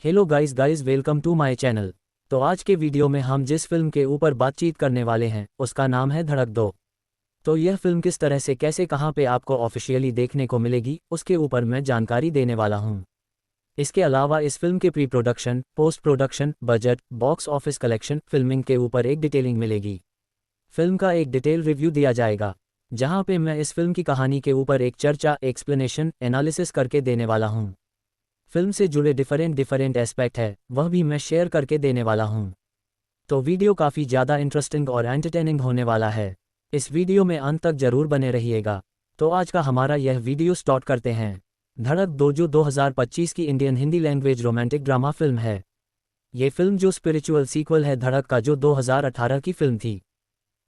Hello guys welcome to my channel. तो आज के वीडियो में हम जिस फिल्म के ऊपर बातचीत करने वाले हैं उसका नाम है धड़क 2। तो यह फिल्म किस तरह से कैसे कहां पे आपको ऑफिशियली देखने को मिलेगी उसके ऊपर मैं जानकारी देने वाला हूं। इसके अलावा इस फिल्म के pre production, post production, budget, box office collection, filming के ऊपर एक डिटेलिंग मिलेगी। फिल्म का एक डिटेल रिव्यू दिया जाएगा जहां पे मैं इस फिल्म की कहानी के ऊपर एक चर्चा, एक्सप्लेनेशन, एनालिसिस करके देने वाला हूं। फिल्म से जुड़े डिफरेंट एस्पेक्ट है वह भी मैं शेयर करके देने वाला हूं। तो वीडियो काफ़ी ज़्यादा इंटरेस्टिंग और एंटरटेनिंग होने वाला है। इस वीडियो में अंत तक जरूर बने रहिएगा। तो आज का हमारा यह वीडियो स्टार्ट करते हैं। धड़क 2 जो 2025 की Indian Hindi language romantic drama film है। ये फिल्म जो स्पिरिचुअल सीक्वल है धड़क का जो 2018 की फिल्म थी।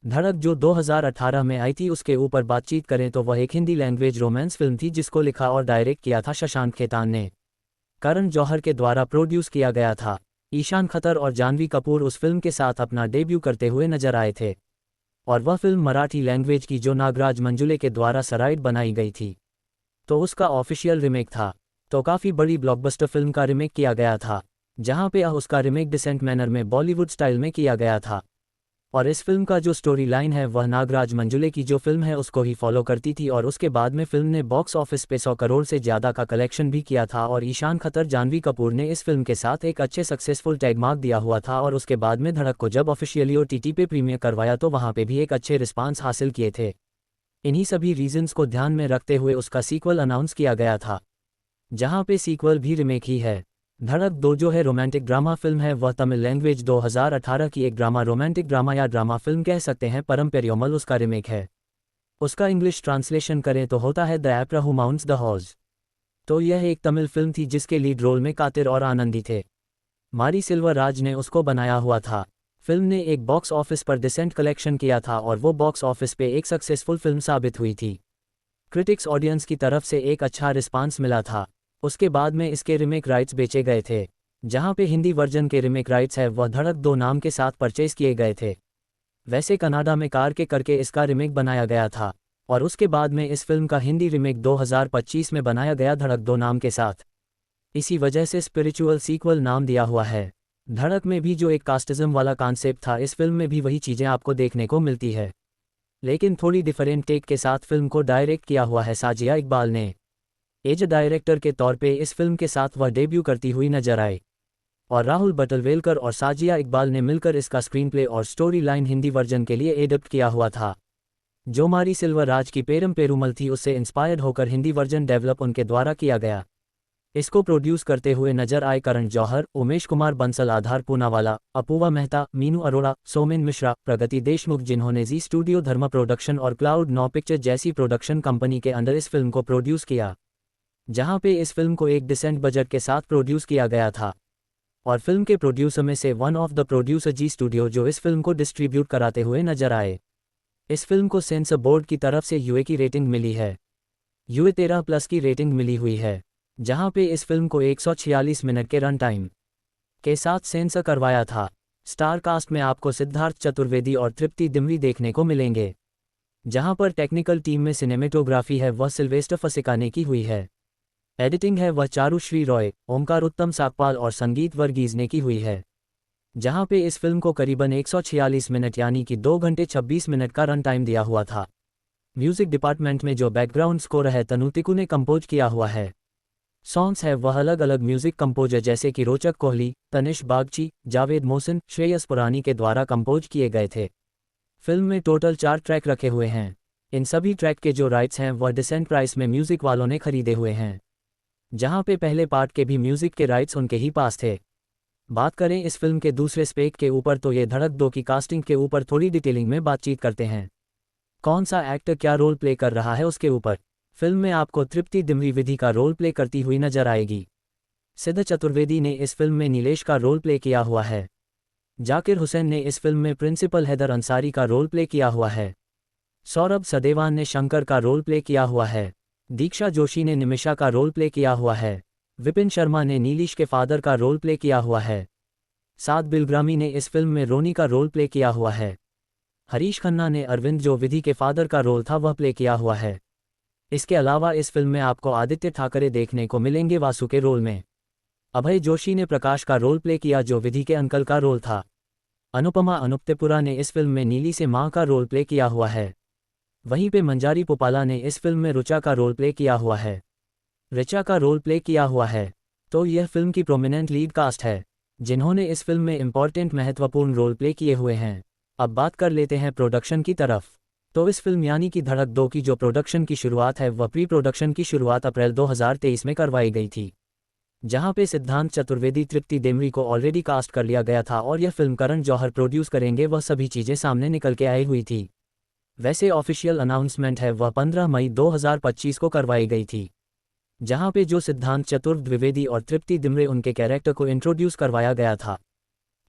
धड़क जो 2018 में आई थी उसके ऊपर बातचीत करें तो वह एक हिंदी लैंग्वेज रोमांस फिल्म थी जिसको लिखा और डायरेक्ट किया था शशांक खेतान ने। करण जौहर के द्वारा प्रोड्यूस किया गया था। ईशान खतर और जानवी कपूर उस फिल्म के साथ अपना डेब्यू करते हुए नजर आए थे और वह फिल्म मराठी लैंग्वेज की जो नागराज मंजुले के द्वारा सराइट बनाई गई थी तो उसका ऑफिशियल रिमेक था। तो काफ़ी बड़ी ब्लॉकबस्टर फिल्म का रिमेक किया गया था जहां पे उसका रिमेक डिसेंट मैनर में बॉलीवुड स्टाइल में किया गया था। और इस फिल्म का जो स्टोरी लाइन है वह नागराज मंजुले की जो फिल्म है उसको ही फॉलो करती थी और उसके बाद में फिल्म ने बॉक्स ऑफिस पे 100 करोड़ से ज़्यादा का कलेक्शन भी किया था और ईशान खतर, जानवी कपूर ने इस फिल्म के साथ एक अच्छे सक्सेसफुल टैग मार्क दिया हुआ था। और उसके बाद में धड़क को जब ऑफिशियली OTT पे प्रीमियर करवाया तो वहाँ पे भी एक अच्छे रिस्पांस हासिल किए थे। इन्हीं सभी रीजंस को ध्यान में रखते हुए उसका सीक्वल अनाउंस किया गया था जहाँ पे सीक्वल भी रिमेक ही है। धड़क 2 जो है रोमांटिक ड्रामा फिल्म है वह तमिल लैंग्वेज 2018 की एक ड्रामा, रोमांटिक ड्रामा या ड्रामा फिल्म कह सकते हैं। परम पेरियोमल उसका रिमेक है। उसका इंग्लिश ट्रांसलेशन करें तो होता है द एप्रा हु माउंट्स द हॉर्स। तो यह एक तमिल फिल्म थी जिसके लीड रोल में कातिर और आनंदी थे। मारी सिल्वर राज ने उसको बनाया हुआ था। फिल्म ने एक बॉक्स ऑफिस पर डिसेंट कलेक्शन किया था और वो बॉक्स ऑफिस पे एक सक्सेसफुल फिल्म साबित हुई थी। क्रिटिक्स ऑडियंस की तरफ से एक अच्छा रिस्पांस मिला था। उसके बाद में इसके रिमेक राइट्स बेचे गए थे जहां पे हिंदी वर्जन के रिमेक राइट्स है वह धड़क 2 नाम के साथ परचेज किए गए थे। वैसे कनाडा में कार के करके इसका रिमेक बनाया गया था और उसके बाद में इस फिल्म का हिंदी रिमेक 2025 में बनाया गया धड़क 2 नाम के साथ। इसी वजह से स्पिरिचुअल सीक्वल नाम दिया हुआ है। धड़क में भी जो एक कास्टिज्म वाला कॉन्सेप्ट था इस फिल्म में भी वही चीज़ें आपको देखने को मिलती है, लेकिन थोड़ी डिफरेंट टेक के साथ फिल्म को डायरेक्ट किया हुआ है साजिया इकबाल ने। एज डायरेक्टर के तौर पे इस फिल्म के साथ वह डेब्यू करती हुई नजर आए और राहुल बटलवेलकर और साजिया इकबाल ने मिलकर इसका स्क्रीन प्ले और स्टोरी लाइन हिंदी वर्जन के लिए एडप्ट किया हुआ था। जो मारी सिल्वर राज की पेरम पेरूमल थी उससे इंस्पायर्ड होकर हिंदी वर्जन डेवलप उनके द्वारा किया गया। इसको प्रोड्यूस करते हुए नजर आए करण जौहर, उमेश कुमार बंसल, आधार पूनावाला, अपूर्वा मेहता, मीनू अरोड़ा, सोमेन मिश्रा, प्रगति देशमुख, जिन्होंने जी स्टूडियो, धर्मा प्रोडक्शन और क्लाउड 9 पिक्चर जैसी प्रोडक्शन कंपनी के अंदर इस फिल्म को प्रोड्यूस किया। जहां पे इस फिल्म को एक डिसेंट बजट के साथ प्रोड्यूस किया गया था और फिल्म के प्रोड्यूसर में से one of the producer Zee studio जो इस फिल्म को डिस्ट्रीब्यूट कराते हुए नजर आए। इस फिल्म को सेंसर बोर्ड की तरफ से यूए की रेटिंग मिली है। यूए 13+ की रेटिंग मिली हुई है जहां पे इस फिल्म को 146 मिनट के रन टाइम के साथ सेंसर करवाया था। स्टार कास्ट में आपको सिद्धार्थ चतुर्वेदी और तृप्ति दिमरी देखने को मिलेंगे जहां पर टेक्निकल टीम में सिनेमेटोग्राफी है वह सिल्वेस्टर फसिका ने की हुई है। एडिटिंग है वह चारुश्री रॉय, ओमकार उत्तम साकपाल और संगीत वर्गीज ने की हुई है। जहां पे इस फिल्म को करीबन 146 मिनट यानी कि 2 घंटे 26 मिनट का रन टाइम दिया हुआ था। म्यूजिक डिपार्टमेंट में जो बैकग्राउंड स्कोर है तनु तिकु ने कंपोज किया हुआ है। सॉन्ग्स है वह अलग अलग म्यूजिक कंपोजर जैसे कि रोचक कोहली, तनिष बागची, जावेद मोहसिन, श्रेयस पुरानी के द्वारा कंपोज किए गए थे। फिल्म में टोटल 4 ट्रैक रखे हुए हैं। इन सभी ट्रैक के जो राइट्स हैं वह डिसेंट प्राइस में म्यूजिक वालों ने खरीदे हुए हैं जहां पे पहले पार्ट के भी म्यूजिक के राइट्स उनके ही पास थे। बात करें इस फिल्म के दूसरे स्पेक के ऊपर तो ये धड़क 2 की कास्टिंग के ऊपर थोड़ी डिटेलिंग में बातचीत करते हैं। कौन सा एक्टर क्या रोल प्ले कर रहा है उसके ऊपर। फिल्म में आपको तृप्ति दिमरी विधि का रोल प्ले करती हुई नजर आएगी। सिद्ध चतुर्वेदी ने इस फिल्म में नीलेश का रोल प्ले किया हुआ है। जाकिर हुसैन ने इस फिल्म में प्रिंसिपल हैदर अंसारी का रोल प्ले किया हुआ है। सौरभ सदेवान ने शंकर का रोल प्ले किया हुआ है। दीक्षा जोशी ने निमिषा का रोल प्ले किया हुआ है। विपिन शर्मा ने नीलिश के फादर का रोल प्ले किया हुआ है। साद बिलग्रामी ने इस फिल्म में रोनी का रोल प्ले किया हुआ है। हरीश खन्ना ने अरविंद जो विधि के फादर का रोल था वह प्ले किया हुआ है। इसके अलावा इस फिल्म में आपको आदित्य ठाकरे देखने को मिलेंगे वासु के रोल में। अभय जोशी ने प्रकाश का रोल प्ले किया जो विधि के अंकल का रोल था। अनुपमा अनुप्तेपुरा ने इस फिल्म में नीली से मां का रोल प्ले किया हुआ है। वहीं पे मंजारी पोपाला ने इस फिल्म में रुचा का रोल प्ले किया हुआ है। ऋचा का रोल प्ले किया हुआ है। तो यह फिल्म की प्रोमिनेंट लीड कास्ट है जिन्होंने इस फिल्म में इंपॉर्टेंट महत्वपूर्ण रोल प्ले किए हुए हैं। अब बात कर लेते हैं प्रोडक्शन की तरफ। तो इस फिल्म यानी कि धड़क 2 की जो प्रोडक्शन की शुरुआत है वह प्री प्रोडक्शन की शुरुआत अप्रैल 2023 में करवाई गई थी, जहां पे सिद्धांत चतुर्वेदी तृप्ति दिमरी को ऑलरेडी कास्ट कर लिया गया था और यह फिल्म करण जौहर प्रोड्यूस करेंगे। वह सभी चीज़ें सामने निकल के आई हुई थी। वैसे ऑफिशियल अनाउंसमेंट है वह 15 मई 2025 को करवाई गई थी, जहां पे जो सिद्धांत चतुर्वेदी और तृप्ति दिमरे उनके कैरेक्टर को इंट्रोड्यूस करवाया गया था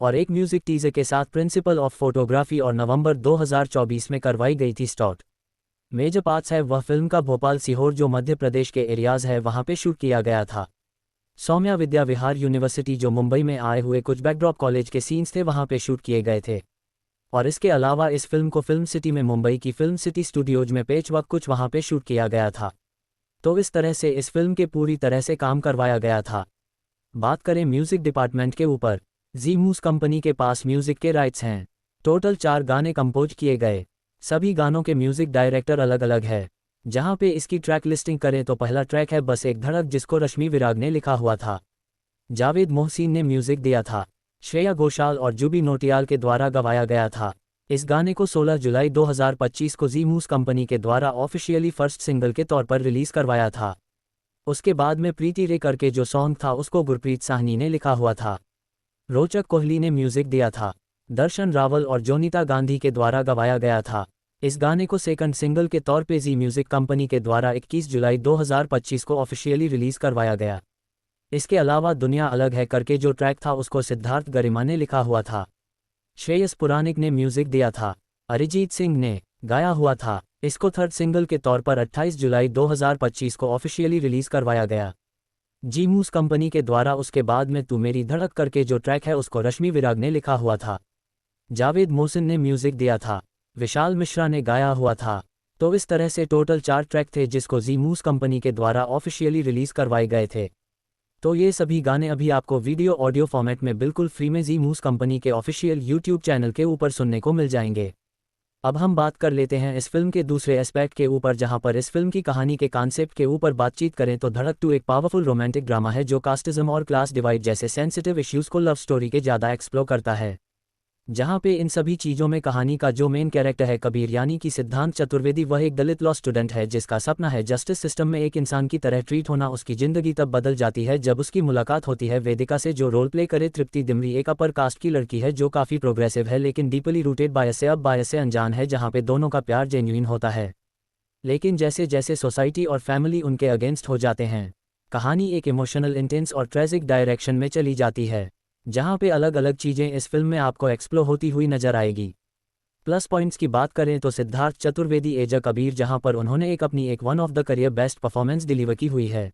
और एक म्यूजिक टीजर के साथ प्रिंसिपल ऑफ फोटोग्राफी और नवंबर 2024 में करवाई गई थी स्टार्ट। मेजर पार्ट्स है वह फिल्म का भोपाल सीहोर जो मध्य प्रदेश के एरियाज है वहां पे शूट किया गया था। सौम्या विद्या विहार यूनिवर्सिटी जो मुंबई में आए हुए कुछ बैकड्रॉप कॉलेज के सीन्स थे वहां पे शूट किए गए थे। और इसके अलावा इस फिल्म को फिल्म सिटी में मुंबई की फिल्म सिटी स्टूडियोज में पेच वक्त कुछ वहां पे शूट किया गया था। तो इस तरह से इस फिल्म के पूरी तरह से काम करवाया गया था। बात करें म्यूजिक डिपार्टमेंट के ऊपर, जी मूस कंपनी के पास म्यूजिक के राइट्स हैं। टोटल 4 गाने कंपोज किए गए। सभी गानों के म्यूजिक डायरेक्टर अलग अलग है। जहां पे इसकी ट्रैक लिस्टिंग करें तो पहला ट्रैक है बस एक धड़क जिसको रश्मि विराग ने लिखा हुआ था। जावेद मोहसिन ने म्यूजिक दिया था। श्रेया घोषाल और जुबी नौटियाल के द्वारा गवाया गया था। इस गाने को 16 जुलाई 2025 को जी मूस कंपनी के द्वारा ऑफिशियली फर्स्ट सिंगल के तौर पर रिलीज करवाया था। उसके बाद में प्रीति रे करके जो सॉन्ग था उसको गुरप्रीत साहनी ने लिखा हुआ था। रोचक कोहली ने म्यूजिक दिया था। दर्शन रावल और जोनीता गांधी के द्वारा गवाया गया था। इस गाने को सेकंड सिंगल के तौर पे जी म्यूजिक कंपनी के द्वारा 21 जुलाई 2025 को ऑफिशियली रिलीज करवाया गया। इसके अलावा दुनिया अलग है करके जो ट्रैक था उसको सिद्धार्थ गरिमा ने लिखा हुआ था। श्रेयस पुराणिक ने म्यूजिक दिया था। अरिजीत सिंह ने गाया हुआ था। इसको थर्ड सिंगल के तौर पर 28 जुलाई 2025 को ऑफिशियली रिलीज करवाया गया जी मूस कंपनी के द्वारा। उसके बाद में तू मेरी धड़क करके जो ट्रैक है उसको रश्मि विराग ने लिखा हुआ था। जावेद मोहसिन ने म्यूजिक दिया था। विशाल मिश्रा ने गाया हुआ था। तो इस तरह से टोटल 4 ट्रैक थे जिसको जी मूस कंपनी के द्वारा ऑफिशियली रिलीज करवाए गए थे। तो ये सभी गाने अभी आपको वीडियो ऑडियो फॉर्मेट में बिल्कुल फ्री में जी मूस कंपनी के ऑफिशियल यूट्यूब चैनल के ऊपर सुनने को मिल जाएंगे। अब हम बात कर लेते हैं इस फिल्म के दूसरे एस्पेक्ट के ऊपर, जहां पर इस फिल्म की कहानी के कॉन्सेप्ट के ऊपर बातचीत करें तो धड़क 2 एक पावरफुल रोमांटिक ड्रामा है जो कास्टिज्म और क्लास डिवाइड जैसे सेंसिटिव इश्यूज को लव स्टोरी के ज़्यादा एक्सप्लोर करता है। जहां पे इन सभी चीज़ों में कहानी का जो मेन कैरेक्टर है कबीर यानी कि सिद्धांत चतुर्वेदी, वह एक दलित लॉ स्टूडेंट है जिसका सपना है जस्टिस सिस्टम में एक इंसान की तरह ट्रीट होना। उसकी जिंदगी तब बदल जाती है जब उसकी मुलाकात होती है वेदिका से, जो रोल प्ले करे तृप्ति दिमरी, एक अपर कास्ट की लड़की है जो काफ़ी प्रोग्रेसिव है लेकिन डीपली रूटेड बायस से अनजान है, जहाँ पे दोनों का प्यार जेन्युइन होता है। लेकिन जैसे जैसे सोसाइटी और फैमिली उनके अगेंस्ट हो जाते हैं, कहानी एक इमोशनल, इंटेंस और ट्रेजिक डायरेक्शन में चली जाती है, जहां पे अलग अलग चीज़ें इस फिल्म में आपको एक्सप्लोर होती हुई नजर आएगी। प्लस पॉइंट्स की बात करें तो सिद्धार्थ चतुर्वेदी एज अ कबीर, जहां पर उन्होंने अपनी one of the career best performance deliver की हुई है।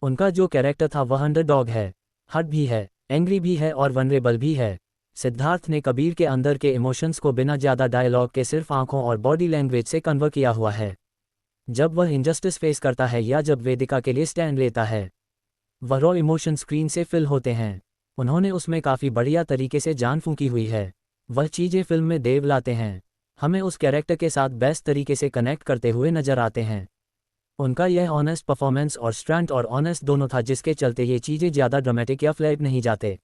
उनका जो कैरेक्टर था वह अंडरडॉग है, हर्ट भी है, एंग्री भी है और वनरेबल भी है। सिद्धार्थ ने कबीर के अंदर के इमोशंस को बिना ज़्यादा डायलॉग के सिर्फ आंखों और बॉडी लैंग्वेज से कन्वर किया हुआ है। जब वह इनजस्टिस फेस करता है या जब वेदिका के लिए स्टैंड लेता है, वह रॉ इमोशन स्क्रीन से फिल होते हैं। उन्होंने उसमें काफ़ी बढ़िया तरीके से जान फूंकी हुई है। वह चीज़ें फिल्म में देव लाते हैं, हमें उस कैरेक्टर के साथ बेस्ट तरीके से कनेक्ट करते हुए नजर आते हैं। उनका यह ऑनेस्ट परफॉर्मेंस और स्ट्रेंथ और ऑनेस्ट दोनों था, जिसके चलते ये चीज़ें ज़्यादा ड्रामेटिक या फ्लैट नहीं जाते,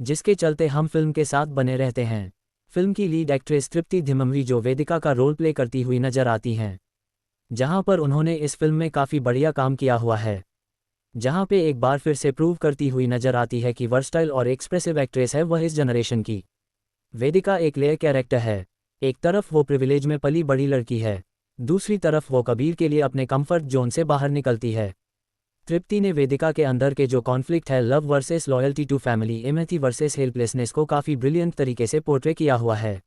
जिसके चलते हम फिल्म के साथ बने रहते हैं। फिल्म की लीड एक्ट्रेस तृप्ति दिमरी जो वेदिका का रोल प्ले करती हुई नजर आती हैं, जहां पर उन्होंने इस फिल्म में काफ़ी बढ़िया काम किया हुआ है, जहां पे एक बार फिर से प्रूव करती हुई नजर आती है कि वर्सटाइल और एक्सप्रेसिव एक्ट्रेस है वह इस जनरेशन की। वेदिका एक लेयर कैरेक्टर है। एक तरफ वो प्रिविलेज में पली बड़ी लड़की है, दूसरी तरफ वो कबीर के लिए अपने कंफर्ट जोन से बाहर निकलती है। तृप्ति ने वेदिका के अंदर के जो कॉन्फ्लिक्ट है, love versus loyalty to family, empathy versus helplessness, को काफ़ी ब्रिलियंट तरीके से पोर्ट्रे किया हुआ है।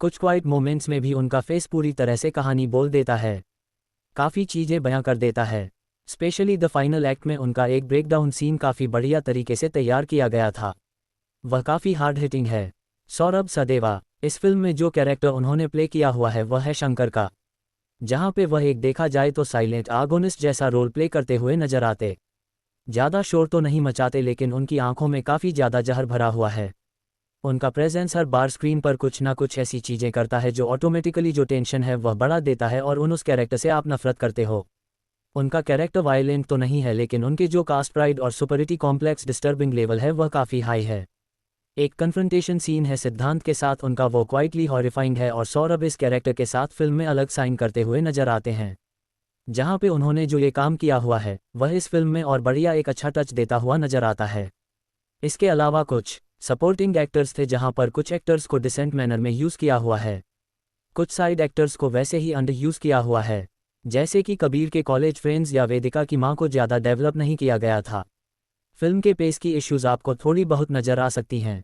कुछ क्वाइट मोमेंट्स में भी उनका फेस पूरी तरह से कहानी बोल देता है, काफ़ी चीज़ें बयां कर देता है। स्पेशली द फाइनल एक्ट में उनका एक ब्रेकडाउन सीन काफ़ी बढ़िया तरीके से तैयार किया गया था, वह काफ़ी हार्ड हिटिंग है। सौरभ सदेवा, इस फिल्म में जो कैरेक्टर उन्होंने प्ले किया हुआ है वह है शंकर का, जहां पे वह एक देखा जाए तो साइलेंट आगोनिस्ट जैसा रोल प्ले करते हुए नजर आते। ज़्यादा शोर तो नहीं मचाते लेकिन उनकी आंखों में काफ़ी ज़्यादा जहर भरा हुआ है। उनका प्रेजेंस हर बार स्क्रीन पर कुछ ना कुछ ऐसी चीज़ें करता है जो ऑटोमेटिकली जो टेंशन है वह बढ़ा देता है और उस कैरेक्टर से आप नफरत करते हो। उनका कैरेक्टर वायलेंट तो नहीं है लेकिन उनके जो कास्ट प्राइड और सुपरिटी कॉम्प्लेक्स डिस्टर्बिंग लेवल है वह काफ़ी हाई है। एक कन्फ्रंटेशन सीन है सिद्धांत के साथ, उनका वो क्वाइटली हॉरिफाइंग है और सौरभ इस कैरेक्टर के साथ फिल्म में अलग साइन करते हुए नजर आते हैं। जहाँ पे उन्होंने जो ये काम किया हुआ है वह इस फिल्म में और बढ़िया एक अच्छा टच देता हुआ नजर आता है। इसके अलावा कुछ सपोर्टिंग एक्टर्स थे जहाँ पर कुछ एक्टर्स को डिसेंट मैनर में यूज़ किया हुआ है, कुछ साइड एक्टर्स को वैसे ही अंडर यूज़ किया हुआ है, जैसे कि कबीर के कॉलेज फ्रेंड्स या वेदिका की मां को ज़्यादा डेवलप नहीं किया गया था। फिल्म के पेस की इश्यूज़ आपको थोड़ी बहुत नज़र आ सकती हैं।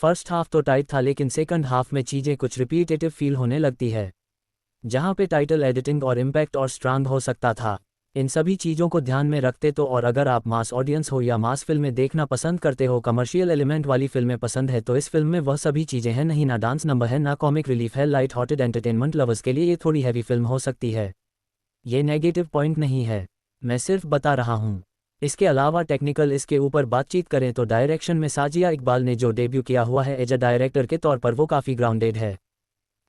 फर्स्ट हाफ तो टाइट था लेकिन सेकंड हाफ में चीज़ें कुछ रिपीटेटिव फील होने लगती है, जहाँ पे टाइटल एडिटिंग और इम्पैक्ट और स्ट्रांग हो सकता था। इन सभी चीज़ों को ध्यान में रखते तो, और अगर आप मास ऑडियंस हो या मास फिल्में देखना पसंद करते हो, कमर्शियल एलिमेंट वाली फिल्में पसंद है, तो इस फिल्म में वह सभी चीज़ें हैं नहीं। ना डांस नंबर है, ना कॉमिक रिलीफ है। लाइट हार्टेड एंटरटेनमेंट लवर्स के लिए ये थोड़ी हैवी फिल्म हो सकती है। ये नेगेटिव पॉइंट नहीं है, मैं सिर्फ बता रहा हूँ। इसके अलावा टेक्निकल इसके ऊपर बातचीत करें तो डायरेक्शन में साजिया इकबाल ने जो डेब्यू किया हुआ है एज अ डायरेक्टर के तौर पर वो काफ़ी ग्राउंडेड है,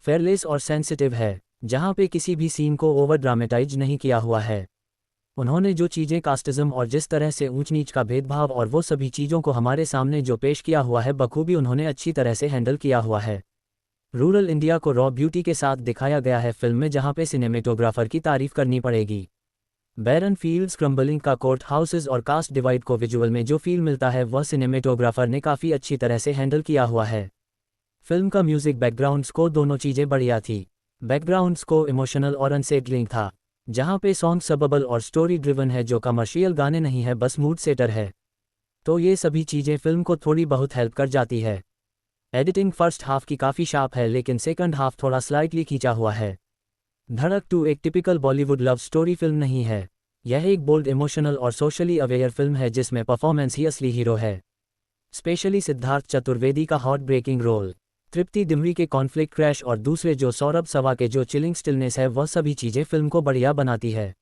फेयरलेस और सेंसिटिव है, जहाँ पे किसी भी सीन को ओवर ड्रामेटाइज नहीं किया हुआ है। उन्होंने जो चीज़ें कास्टिज्म और जिस तरह से ऊंच नीच का भेदभाव और वो सभी चीज़ों को हमारे सामने जो पेश किया हुआ है बखूबी उन्होंने अच्छी तरह से हैंडल किया हुआ है। रूरल इंडिया को रॉ ब्यूटी के साथ दिखाया गया है फिल्म में, जहाँ पे सिनेमेटोग्राफर की तारीफ करनी पड़ेगी। बैरन फील्ड्स क्रम्बलिंग का कोर्ट हाउसेज और कास्ट डिवाइड को विजुअल में जो फील मिलता है वह सिनेमेटोग्राफर ने काफ़ी अच्छी तरह से हैंडल किया हुआ है। फिल्म का म्यूजिक, बैकग्राउंड स्कोर दोनों चीज़ें बढ़िया थी। बैकग्राउंड स्कोर इमोशनल और अनसेटलिंग था, जहाँ पे सॉन्ग सबबल और स्टोरी ड्रिवन है, जो कमर्शियल गाने नहीं है बस मूड सेटर है। तो ये सभी चीज़ें फिल्म को थोड़ी बहुत हेल्प कर जाती है। एडिटिंग फर्स्ट हाफ की काफ़ी शार्प है लेकिन सेकंड हाफ थोड़ा स्लाइटली खींचा हुआ है। धड़क 2 एक typical Bollywood love story film नहीं है, यह एक बोल्ड, इमोशनल और सोशली अवेयर फिल्म है जिसमें परफॉर्मेंस ही असली हीरो है। स्पेशली सिद्धार्थ चतुर्वेदी का हॉट ब्रेकिंग रोल, तृप्ति डिमरी के कॉन्फ्लिक्ट क्रैश और दूसरे जो सौरभ सवा के जो चिलिंग स्टिलनेस है, वह सभी चीज़ें फिल्म को बढ़िया बनाती है।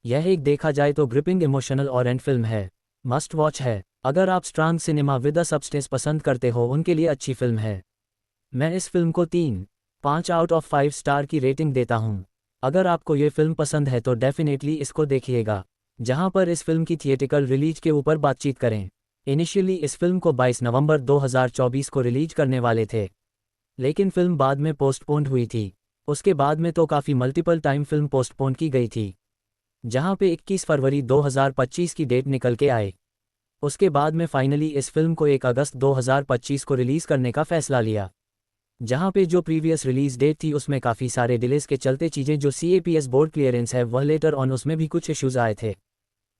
यह एक देखा जाए तो ग्रिपिंग, इमोशनल और एंड फिल्म है, मस्ट वॉच है। अगर आप strong cinema with a substance पसंद करते हो उनके लिए अच्छी फिल्म है। मैं इस फिल्म को 3.5 आउट ऑफ 5 स्टार की रेटिंग देता हूँ। अगर आपको ये फिल्म पसंद है तो डेफिनेटली इसको देखिएगा। जहाँ पर इस फिल्म की थिएटिकल रिलीज के ऊपर बातचीत करें, इनिशियली इस फिल्म को 22 नवंबर 2024 को रिलीज करने वाले थे, लेकिन फिल्म बाद में पोस्टपोन्ड हुई थी। उसके बाद में तो काफ़ी मल्टीपल टाइम फिल्म पोस्टपोन की गई थी, जहाँ पे 21 फरवरी 2025 की डेट निकल के आए। उसके बाद में फाइनली इस फिल्म को 1 अगस्त 2025 को रिलीज़ करने का फैसला लिया, जहाँ पे जो प्रीवियस रिलीज़ डेट थी उसमें काफ़ी सारे डिलेस के चलते चीज़ें जो CAPS बोर्ड क्लियरेंस है वह लेटर ऑन उसमें भी कुछ इश्यूज़ आए थे।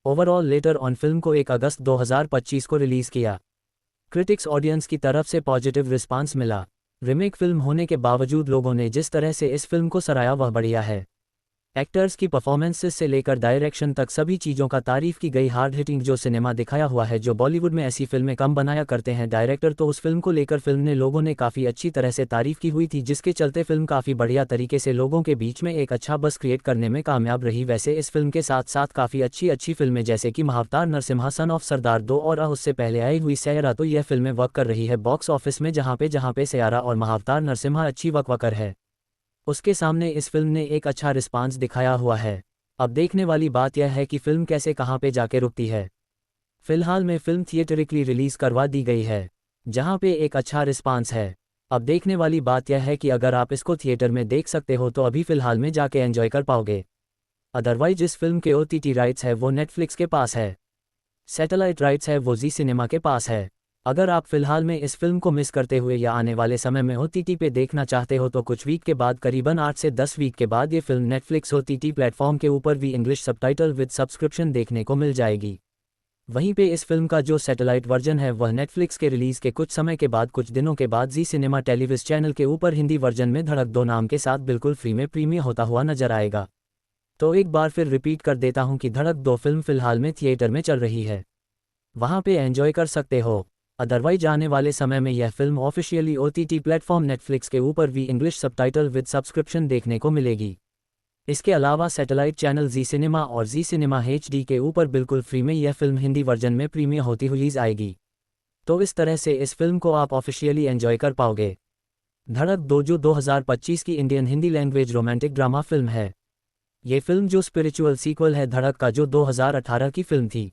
ओवरऑल लेटर ऑन फिल्म को 1 अगस्त 2025 को रिलीज़ किया। क्रिटिक्स ऑडियंस की तरफ से पॉजिटिव रिस्पांस मिला। रीमेक फिल्म होने के बावजूद लोगों ने जिस तरह से इस फिल्म को सराहा वह बढ़िया है। एक्टर्स की परफॉर्मेंसेस से लेकर डायरेक्शन तक सभी चीज़ों का तारीफ की गई। हार्ड हिटिंग जो सिनेमा दिखाया हुआ है, जो बॉलीवुड में ऐसी फिल्में कम बनाया करते हैं डायरेक्टर, तो उस फिल्म को लेकर फिल्म ने लोगों ने काफ़ी अच्छी तरह से तारीफ की हुई थी, जिसके चलते फिल्म काफ़ी बढ़िया तरीके से लोगों के बीच में एक अच्छा बज़ क्रिएट करने में कामयाब रही। वैसे इस फिल्म के साथ साथ काफ़ी अच्छी फिल्में जैसे कि महाअवतार नरसिम्हा, सन ऑफ सरदार 2 और उससे पहले आई हुई सैयारा, तो यह फिल्में वर्क कर रही है बॉक्स ऑफिस में, जहाँ पे सैयारा और महाअवतार नरसिम्हा अच्छी वकवकर है। उसके सामने इस फिल्म ने एक अच्छा रिस्पांस दिखाया हुआ है। अब देखने वाली बात यह है कि फिल्म कैसे कहाँ पे जाके रुकती है। फिलहाल में फिल्म थिएटरिकली रिलीज़ करवा दी गई है, जहाँ पे एक अच्छा रिस्पांस है। अब देखने वाली बात यह है कि अगर आप इसको थिएटर में देख सकते हो तो अभी फ़िलहाल में जाके एंजॉय कर पाओगे। अदरवाइज इस फिल्म के OTT राइट्स है वो नेटफ्लिक्स के पास है, सैटेलाइट राइट्स है वो जी सिनेमा के पास है। अगर आप फिलहाल में इस फिल्म को मिस करते हुए या आने वाले समय में OTT पे देखना चाहते हो तो कुछ वीक के बाद, करीबन 8 से 10 वीक के बाद, ये फिल्म नेटफ्लिक्स OTT प्लेटफॉर्म के ऊपर भी इंग्लिश सबटाइटल विद सब्सक्रिप्शन देखने को मिल जाएगी। वहीं पे इस फिल्म का जो सैटेलाइट वर्जन है वह नेटफ्लिक्स के रिलीज़ के कुछ समय के बाद, कुछ दिनों के बाद, जी सिनेमा टेलीविज़न चैनल के ऊपर हिंदी वर्जन में धड़क 2 नाम के साथ बिल्कुल फ्री में प्रीमियर होता हुआ नजर आएगा। तो एक बार फिर रिपीट कर देता हूँ कि धड़क 2 फिल्म फिलहाल में थिएटर में चल रही है, वहाँ पे एंजॉय कर सकते हो। अदरवाइज आने वाले समय में यह film officially OTT platform Netflix के ऊपर भी इंग्लिश सबटाइटल विद सब्सक्रिप्शन देखने को मिलेगी। इसके अलावा सैटेलाइट चैनल जी सिनेमा और जी सिनेमा HD के ऊपर बिल्कुल फ्री में यह फिल्म हिंदी वर्जन में प्रीमियर होती हुई आएगी। तो इस तरह से इस फिल्म को आप ऑफिशियली एंजॉय कर पाओगे। धड़क 2 जो 2025 की Indian Hindi language romantic drama film है। ये फिल्म जो स्पिरिचुअल सीक्वल है धड़क का जो 2018 की फिल्म थी।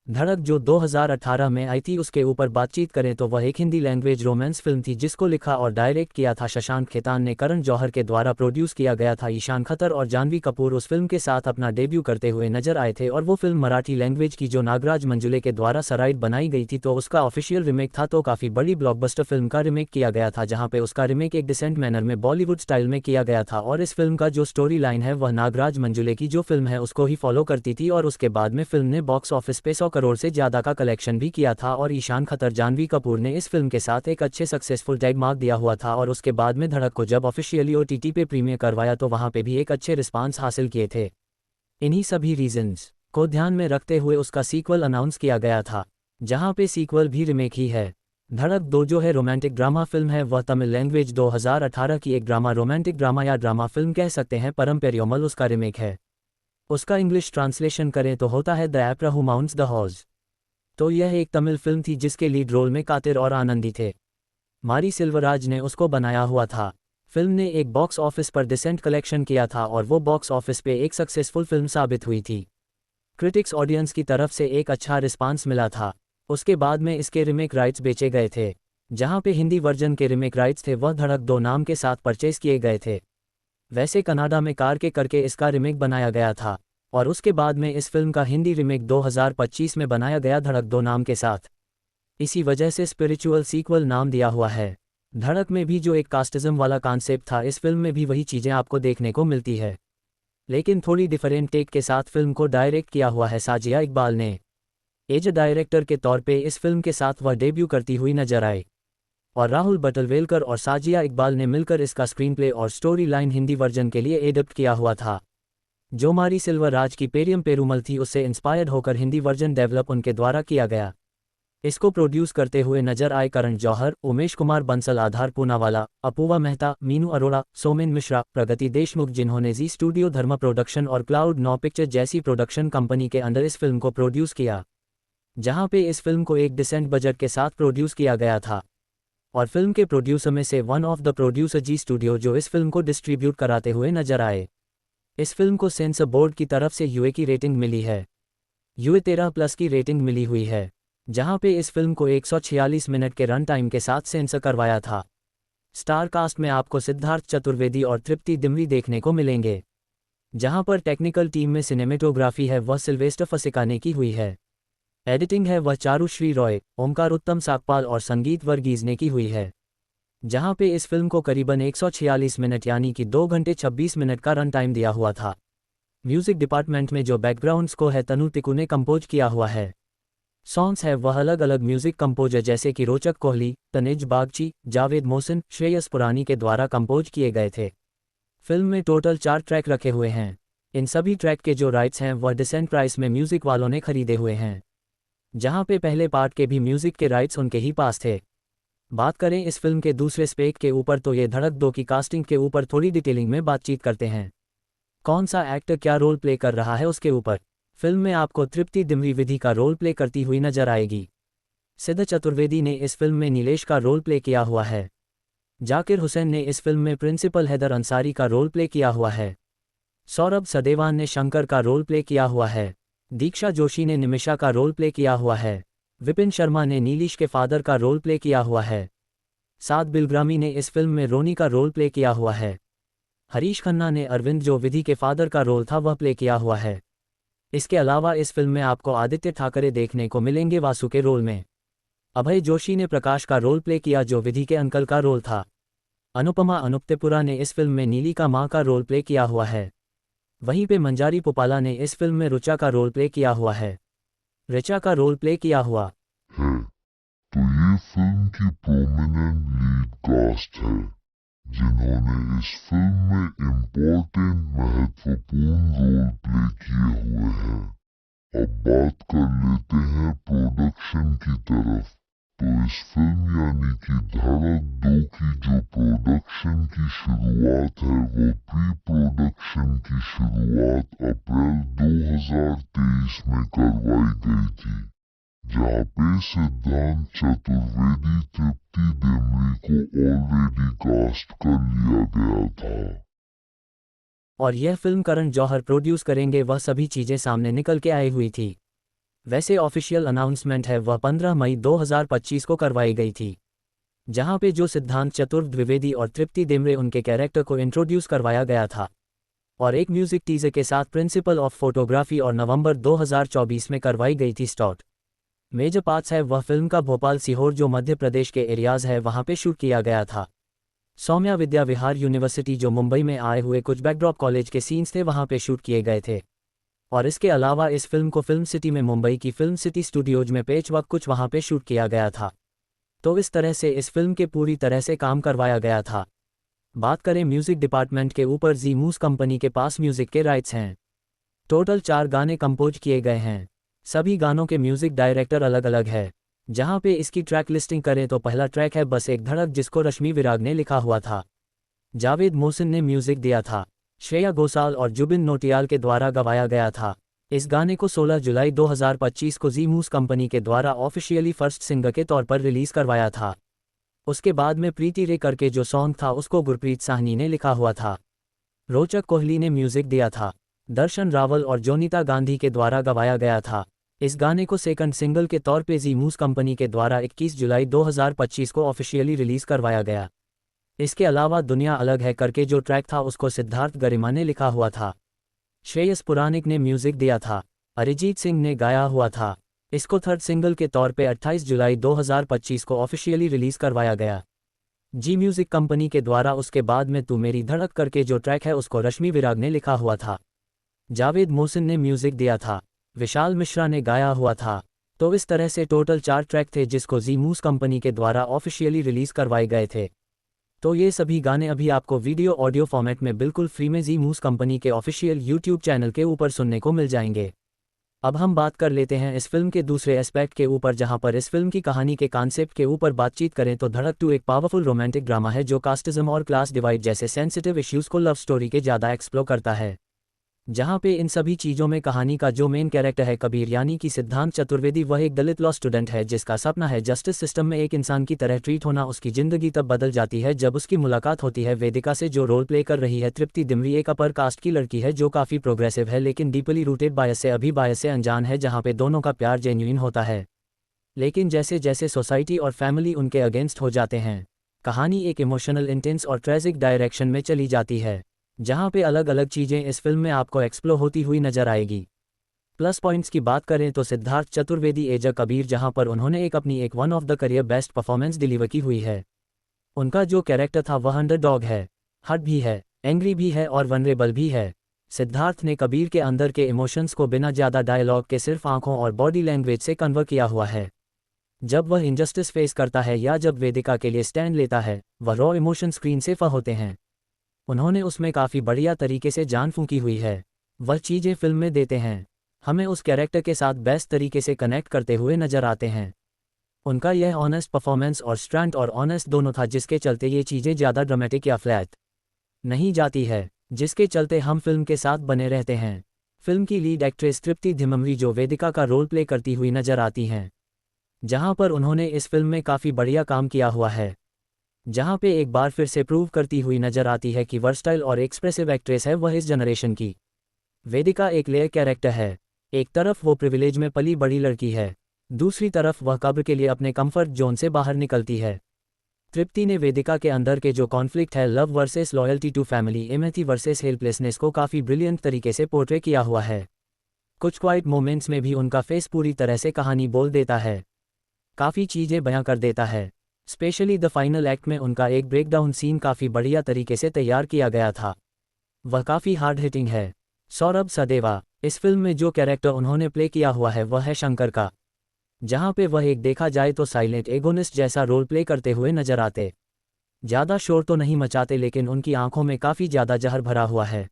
धड़क जो 2018 में आई थी उसके ऊपर बातचीत करें तो वह एक हिंदी लैंग्वेज रोमांस फिल्म थी जिसको लिखा और डायरेक्ट किया था शशांक खेतान ने। करण जौहर के द्वारा प्रोड्यूस किया गया था। ईशान खत्तर और जानवी कपूर उस फिल्म के साथ अपना डेब्यू करते हुए नजर आए थे और वो फिल्म मराठी लैंग्वेज की जो नागराज मंजुले के द्वारा सराइट बनाई गई थी तो उसका ऑफिशियल रिमेक था। तो काफी बड़ी ब्लॉकबस्टर फिल्म का रिमेक किया गया था जहां पे उसका रिमेक एक डिसेंट मैनर में बॉलीवुड स्टाइल में किया गया था और इस फिल्म का जो स्टोरी लाइन है वह नागराज मंजुले की जो फिल्म है उसको ही फॉलो करती थी और उसके बाद में फिल्म ने बॉक्स ऑफिस पे 100 करोड़ से ज्यादा का कलेक्शन भी किया था और ईशान खत्तर जानवी कपूर ने इस फिल्म के साथ एक अच्छे सक्सेसफुल टैग मार्क दिया हुआ था और उसके बाद में धड़क को जब ऑफिशियली OTT पे प्रीमियर करवाया तो वहां पे भी एक अच्छे रिस्पांस हासिल किए थे। इन्हीं सभी रीजंस को ध्यान में रखते हुए उसका सीक्वल अनाउंस किया गया था जहां पे सीक्वल भी रिमेक ही है। धड़क 2 जो है रोमांटिक ड्रामा फिल्म है वह तमिल लैंग्वेज 2018 की एक ड्रामा रोमांटिक ड्रामा या ड्रामा फिल्म कह सकते हैं। परम पेरियोमल उसका रिमेक है। उसका इंग्लिश ट्रांसलेशन करें तो होता है द एप्रह हू माउंट्स द हॉर्स। तो यह एक तमिल फिल्म थी जिसके लीड रोल में कातिर और आनंदी थे। मारी सिल्वराज ने उसको बनाया हुआ था। फिल्म ने एक बॉक्स ऑफिस पर डिसेंट कलेक्शन किया था और वो बॉक्स ऑफिस पे एक सक्सेसफुल फिल्म साबित हुई थी। क्रिटिक्स ऑडियंस की तरफ से एक अच्छा रिस्पांस मिला था। उसके बाद में इसके रिमेक राइट्स बेचे गए थे। जहां पे हिंदी वर्जन के रिमेक राइट्स थे वह धड़क 2 नाम के साथ परचेज किए गए थे। वैसे कनाडा में कार के करके इसका रिमेक बनाया गया था और उसके बाद में इस फिल्म का हिंदी रिमेक 2025 में बनाया गया धड़क 2 नाम के साथ। इसी वजह से स्पिरिचुअल सीक्वल नाम दिया हुआ है। धड़क में भी जो एक कास्टिज्म वाला कॉन्सेप्ट था इस फिल्म में भी वही चीज़ें आपको देखने को मिलती है लेकिन थोड़ी डिफरेंट टेक के साथ फिल्म को डायरेक्ट किया हुआ है साजिया इकबाल ने। एज डायरेक्टर के तौर पे इस फिल्म के साथ वह डेब्यू करती हुई नजर आई और राहुल बटलवेलकर और साजिया इकबाल ने मिलकर इसका स्क्रीन प्ले और स्टोरी लाइन हिंदी वर्जन के लिए एडप्ट किया हुआ था। जो मारी सिल्वराज की पेरियम पेरूमल थी उससे इंस्पायर्ड होकर हिंदी वर्जन डेवलप उनके द्वारा किया गया। इसको प्रोड्यूस करते हुए नजर आए करण जौहर, उमेश कुमार बंसल, आधार पूनावाला, अपूर्वा मेहता, मीनू अरोड़ा, सोमेन मिश्रा, प्रगति देशमुख जिन्होंने जी स्टूडियो धर्मा प्रोडक्शन और क्लाउड 9 पिक्चर जैसी प्रोडक्शन कंपनी के अंडर इस फिल्म को प्रोड्यूस किया। जहां पे इस फिल्म को एक डिसेंट बजट के साथ प्रोड्यूस किया गया था और फिल्म के प्रोड्यूसर में से one of the producer Zee studio जो इस फिल्म को डिस्ट्रीब्यूट कराते हुए नजर आए। इस फिल्म को सेंसर बोर्ड की तरफ से यूए की रेटिंग मिली है। यूए 13+ की रेटिंग मिली हुई है जहां पे इस फिल्म को 146 मिनट के रन टाइम के साथ सेंसर करवाया था। स्टार कास्ट में आपको सिद्धार्थ चतुर्वेदी और तृप्ति दिमरी देखने को मिलेंगे। जहां पर टेक्निकल टीम में सिनेमेटोग्राफी है वह सिल्वेस्टर फसिका ने की हुई है। एडिटिंग है वह चारुश्री रॉय, ओमकार उत्तम साकपाल और संगीत वर्गीज ने की हुई है। जहां पे इस फिल्म को करीबन 146 मिनट यानी कि 2 घंटे 26 मिनट का रन टाइम दिया हुआ था। म्यूजिक डिपार्टमेंट में जो बैकग्राउंड्स को है तनु तिकू ने कंपोज किया हुआ है। सॉन्ग्स है वह अलग अलग म्यूजिक कंपोजर जैसे कि रोचक कोहली, तनिज बागची, जावेद मोहसिन, श्रेयस पुरानी के द्वारा कंपोज किए गए थे। फिल्म में टोटल 4 ट्रैक रखे हुए हैं। इन सभी ट्रैक के जो राइट्स हैं वह डिसेंट प्राइस में म्यूजिक वालों ने खरीदे हुए हैं। जहां पे पहले पार्ट के भी म्यूजिक के राइट्स उनके ही पास थे। बात करें इस फिल्म के दूसरे स्पेक के ऊपर तो ये धड़क 2 की कास्टिंग के ऊपर थोड़ी डिटेलिंग में बातचीत करते हैं। कौन सा एक्टर क्या रोल प्ले कर रहा है उसके ऊपर। फिल्म में आपको तृप्ति दिमरी विधि का रोल प्ले करती हुई नजर आएगी। सिद्ध चतुर्वेदी ने इस फिल्म में नीलेश का रोल प्ले किया हुआ है। जाकिर हुसैन ने इस फिल्म में प्रिंसिपल हैदर अंसारी का रोल प्ले किया हुआ है। सौरभ सदेवान ने शंकर का रोल प्ले किया हुआ है। दीक्षा जोशी ने निमिषा का रोल प्ले किया हुआ है। विपिन शर्मा ने नीलिश के फादर का रोल प्ले किया हुआ है। साद बिलग्रामी ने इस फिल्म में रोनी का रोल प्ले किया हुआ है। हरीश खन्ना ने अरविंद जो विधि के फादर का रोल था वह प्ले किया हुआ है। इसके अलावा इस फिल्म में आपको आदित्य ठाकरे देखने को मिलेंगे वासु के रोल में। अभय जोशी ने प्रकाश का रोल प्ले किया जो विधि के अंकल का रोल था। अनुपमा अनुप्तेपुरा ने इस फिल्म में नीली का मां का रोल प्ले किया हुआ है। वहीं पे मंजारी पुपाला ने इस फिल्म में रुचा का रोल प्ले किया हुआ है। ऋचा का रोल प्ले किया हुआ है। तो ये फिल्म की प्रोमिनेंट लीड कास्ट है जिन्होंने इस फिल्म में इम्पोर्टेंट महत्वपूर्ण रोल प्ले किए हुए हैं। अब बात कर लेते हैं प्रोडक्शन की तरफ। तो इस फिल्म यानी कि धड़क 2 की जो प्रोडक्शन की शुरुआत है वो प्री प्रोडक्शन की शुरुआत अप्रैल 2023 में करवाई गई थी, जहाँ पे सिद्धांत चतुर्वेदी तृप्ति डिमरी को ऑलरेडी कास्ट कर लिया गया था। और यह फिल्म करण जौहर प्रोड्यूस करेंगे, वह सभी चीज़ें सामने निकल के आई हुई थी। वैसे ऑफिशियल अनाउंसमेंट है वह 15 मई 2025 को करवाई गई थी, जहां पे जो सिद्धांत चतुर्वेदी और तृप्ति डिमरे उनके कैरेक्टर को इंट्रोड्यूस करवाया गया था, और एक म्यूजिक टीजर के साथ प्रिंसिपल ऑफ फोटोग्राफी और नवंबर 2024 में करवाई गई थी स्टार्ट। मेजर पार्ट्स है वह फिल्म का भोपाल सीहोर जो मध्य प्रदेश के एरियाज है वहां पे शूट किया गया था। सौम्या विद्या विहार यूनिवर्सिटी जो मुंबई में आए हुए कुछ बैकड्रॉप कॉलेज के सीन्स थे वहां पे शूट किए गए थे, और इसके अलावा इस फिल्म को फिल्म सिटी में मुंबई की फिल्म सिटी स्टूडियोज में पेच वक्त कुछ वहां पे शूट किया गया था। तो इस तरह से इस फिल्म के पूरी तरह से काम करवाया गया था। बात करें म्यूजिक डिपार्टमेंट के ऊपर, जी मूस कंपनी के पास म्यूजिक के राइट्स हैं। टोटल 4 गाने कंपोज किए गए हैं। सभी गानों के म्यूजिक डायरेक्टर अलग अलग है। जहां पे इसकी ट्रैक लिस्टिंग करें तो पहला ट्रैक है बस एक धड़क, जिसको रश्मि विराग ने लिखा हुआ था। जावेद मोहसिन ने म्यूजिक दिया था। श्रेया घोषाल और जुबिन नौटियाल के द्वारा गवाया गया था। इस गाने को 16 जुलाई 2025 को जी मूस कंपनी के द्वारा ऑफिशियली फर्स्ट सिंगर के तौर पर रिलीज करवाया था। उसके बाद में प्रीति रे करके जो सॉन्ग था उसको गुरप्रीत साहनी ने लिखा हुआ था। रोचक कोहली ने म्यूजिक दिया था। दर्शन रावल और जोनीता गांधी के द्वारा गवाया गया था। इस गाने को सेकंड सिंगल के तौर पे जी मूस कंपनी के द्वारा 21 जुलाई 2025 को ऑफिशियली रिलीज करवाया गया। इसके अलावा दुनिया अलग है करके जो ट्रैक था उसको सिद्धार्थ गरिमा ने लिखा हुआ था। श्रेयस पुराणिक ने म्यूजिक दिया था। अरिजीत सिंह ने गाया हुआ था। इसको थर्ड सिंगल के तौर पे 28 जुलाई 2025 को ऑफिशियली रिलीज करवाया गया जी म्यूजिक कंपनी के द्वारा। उसके बाद में तू मेरी धड़क करके जो ट्रैक है उसको रश्मि विराग ने लिखा हुआ था। जावेद मोहसिन ने म्यूजिक दिया था। विशाल मिश्रा ने गाया हुआ था। तो इस तरह से टोटल 4 ट्रैक थे जिसको जी मूस कंपनी के द्वारा ऑफिशियली रिलीज करवाए गए थे। तो ये सभी गाने अभी आपको वीडियो ऑडियो फॉर्मेट में बिल्कुल फ्री में जी मूस कंपनी के ऑफिशियल यूट्यूब चैनल के ऊपर सुनने को मिल जाएंगे। अब हम बात कर लेते हैं इस फिल्म के दूसरे एस्पेक्ट के ऊपर, जहां पर इस फिल्म की कहानी के कॉन्सेप्ट के ऊपर बातचीत करें तो धड़क 2 एक पावरफुल रोमांटिक ड्रामा है जो कास्टिज्म और क्लास डिवाइड जैसे सेंसिटिव इश्यूज को लव स्टोरी के ज़्यादा एक्सप्लोर करता है। जहां पे इन सभी चीज़ों में कहानी का जो मेन कैरेक्टर है कबीर यानी कि सिद्धांत चतुर्वेदी, वह एक दलित लॉ स्टूडेंट है जिसका सपना है जस्टिस सिस्टम में एक इंसान की तरह ट्रीट होना। उसकी जिंदगी तब बदल जाती है जब उसकी मुलाकात होती है वेदिका से, जो रोल प्ले कर रही है तृप्ति डिमरी, एक अपर कास्ट की लड़की है जो काफ़ी प्रोग्रेसिव है लेकिन डीपली रूटेड बायस से अभी बायस से अनजान है, जहाँ पे दोनों का प्यार जेन्युइन होता है। लेकिन जैसे जैसे सोसाइटी और फैमिली उनके अगेंस्ट हो जाते हैं, कहानी एक इमोशनल, इंटेंस और ट्रेजिक डायरेक्शन में चली जाती है, जहां पे अलग अलग चीज़ें इस फिल्म में आपको एक्सप्लोर होती हुई नजर आएगी। प्लस पॉइंट्स की बात करें तो सिद्धार्थ चतुर्वेदी एज अ कबीर, जहां पर उन्होंने अपनी एक one of the career best performance deliver की हुई है। उनका जो कैरेक्टर था वह अंडरडॉग है, हर्ट भी है, एंग्री भी है और वनरेबल भी है। सिद्धार्थ ने कबीर के अंदर के इमोशंस को बिना ज़्यादा डायलॉग के सिर्फ आंखों और बॉडी लैंग्वेज से कन्वर किया हुआ है। जब वह इनजस्टिस फेस करता है या जब वेदिका के लिए स्टैंड लेता है, वह रॉ इमोशन स्क्रीन से होते हैं। उन्होंने उसमें काफ़ी बढ़िया तरीके से जान फूंकी हुई है। वह चीज़ें फिल्म में देते हैं, हमें उस कैरेक्टर के साथ बेस्ट तरीके से कनेक्ट करते हुए नजर आते हैं। उनका यह ऑनेस्ट परफॉर्मेंस और स्ट्रेंथ और ऑनेस्ट दोनों था, जिसके चलते ये चीज़ें ज़्यादा ड्रामेटिक या फ्लैट नहीं जाती है, जिसके चलते हम फिल्म के साथ बने रहते हैं। फिल्म की लीड एक्ट्रेस तृप्ति डिमरी जो वेदिका का रोल प्ले करती हुई नजर आती हैं, जहां पर उन्होंने इस फिल्म में काफ़ी बढ़िया काम किया हुआ है, जहां पे एक बार फिर से प्रूव करती हुई नजर आती है कि वर्सटाइल और एक्सप्रेसिव एक्ट्रेस है वह इस जनरेशन की। वेदिका एक लेयर कैरेक्टर है। एक तरफ वो प्रिविलेज में पली बड़ी लड़की है, दूसरी तरफ वह कब्र के लिए अपने कंफर्ट जोन से बाहर निकलती है। तृप्ति ने वेदिका के अंदर के जो कॉन्फ्लिक्ट है, love versus loyalty to family, empathy versus helplessness, को काफ़ी ब्रिलियंट तरीके से पोर्ट्रे किया हुआ है। कुछ क्वाइट मोमेंट्स में भी उनका फेस पूरी तरह से कहानी बोल देता है, काफ़ी चीज़ें बयां कर देता है। स्पेशली द फाइनल एक्ट में उनका एक ब्रेकडाउन सीन काफ़ी बढ़िया तरीके से तैयार किया गया था, वह काफ़ी हार्ड हिटिंग है। सौरभ सदेवा, इस फिल्म में जो कैरेक्टर उन्होंने प्ले किया हुआ है वह है शंकर का, जहां पे वह एक देखा जाए तो साइलेंट एगोनिस्ट जैसा रोल प्ले करते हुए नजर आते। ज़्यादा शोर तो नहीं मचाते लेकिन उनकी आंखों में काफ़ी ज़्यादा जहर भरा हुआ है।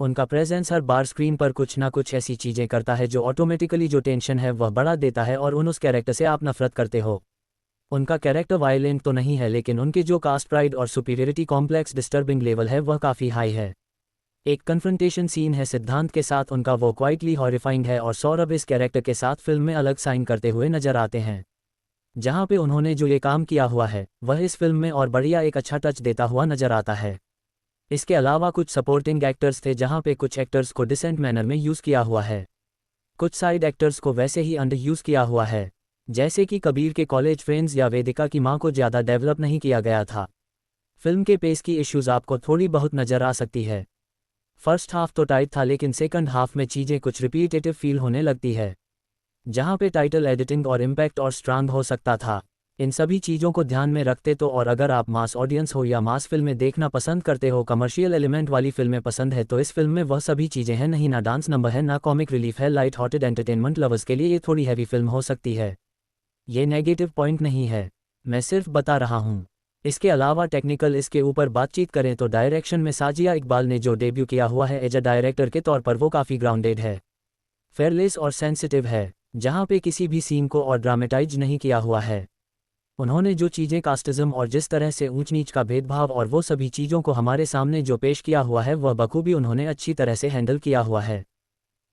उनका प्रेजेंस हर बार स्क्रीन पर कुछ ना कुछ ऐसी चीज़ें करता है जो ऑटोमेटिकली जो टेंशन है वह बढ़ा देता है और उस कैरेक्टर से आप नफरत करते हो। उनका कैरेक्टर वायलेंट तो नहीं है, लेकिन उनके जो कास्ट प्राइड और सुपीरियरिटी कॉम्प्लेक्स डिस्टर्बिंग लेवल है वह काफ़ी हाई है। एक कन्फ्रंटेशन सीन है सिद्धांत के साथ, उनका वो क्वाइटली हॉरिफाइंग है और सौरभ इस कैरेक्टर के साथ फिल्म में अलग साइन करते हुए नजर आते हैं। जहाँ पे उन्होंने जो ये काम किया हुआ है वह इस फिल्म में और बढ़िया एक अच्छा टच देता हुआ नजर आता है। इसके अलावा कुछ सपोर्टिंग एक्टर्स थे जहाँ पे कुछ एक्टर्स को डिसेंट मैनर में यूज़ किया हुआ है, कुछ साइड एक्टर्स को वैसे ही अंडर यूज़ किया हुआ है, जैसे कि कबीर के कॉलेज फ्रेंड्स या वेदिका की मां को ज़्यादा डेवलप नहीं किया गया था। फिल्म के पेस की इश्यूज़ आपको थोड़ी बहुत नज़र आ सकती है। फर्स्ट हाफ तो टाइट था, लेकिन सेकंड हाफ में चीज़ें कुछ रिपीटेटिव फील होने लगती है, जहाँ पे टाइटल एडिटिंग और इम्पैक्ट और स्ट्रांग हो सकता था। इन सभी चीज़ों को ध्यान में रखते तो, और अगर आप मास ऑडियंस हो या मास फिल्में देखना पसंद करते हो, कमर्शियल एलिमेंट वाली फिल्में पसंद है, तो इस फिल्म में वह सभी चीज़ें हैं नहीं। ना डांस नंबर है, ना कॉमिक रिलीफ है, लाइट हार्टेड एंटरटेनमेंट लवर्स के लिए ये थोड़ी हैवी फिल्म हो सकती है। ये नेगेटिव पॉइंट नहीं है, मैं सिर्फ बता रहा हूँ। इसके अलावा टेक्निकल इसके ऊपर बातचीत करें तो डायरेक्शन में साजिया इकबाल ने जो डेब्यू किया हुआ है एज अ डायरेक्टर के तौर पर वो काफ़ी ग्राउंडेड है, फेयरलेस और सेंसिटिव है, जहाँ पे किसी भी सीन को और ड्रामेटाइज नहीं किया हुआ है। उन्होंने जो चीज़ें कास्टिज्म और जिस तरह से ऊंच नीच का भेदभाव और वो सभी चीज़ों को हमारे सामने जो पेश किया हुआ है वह बखूबी उन्होंने अच्छी तरह से हैंडल किया हुआ है।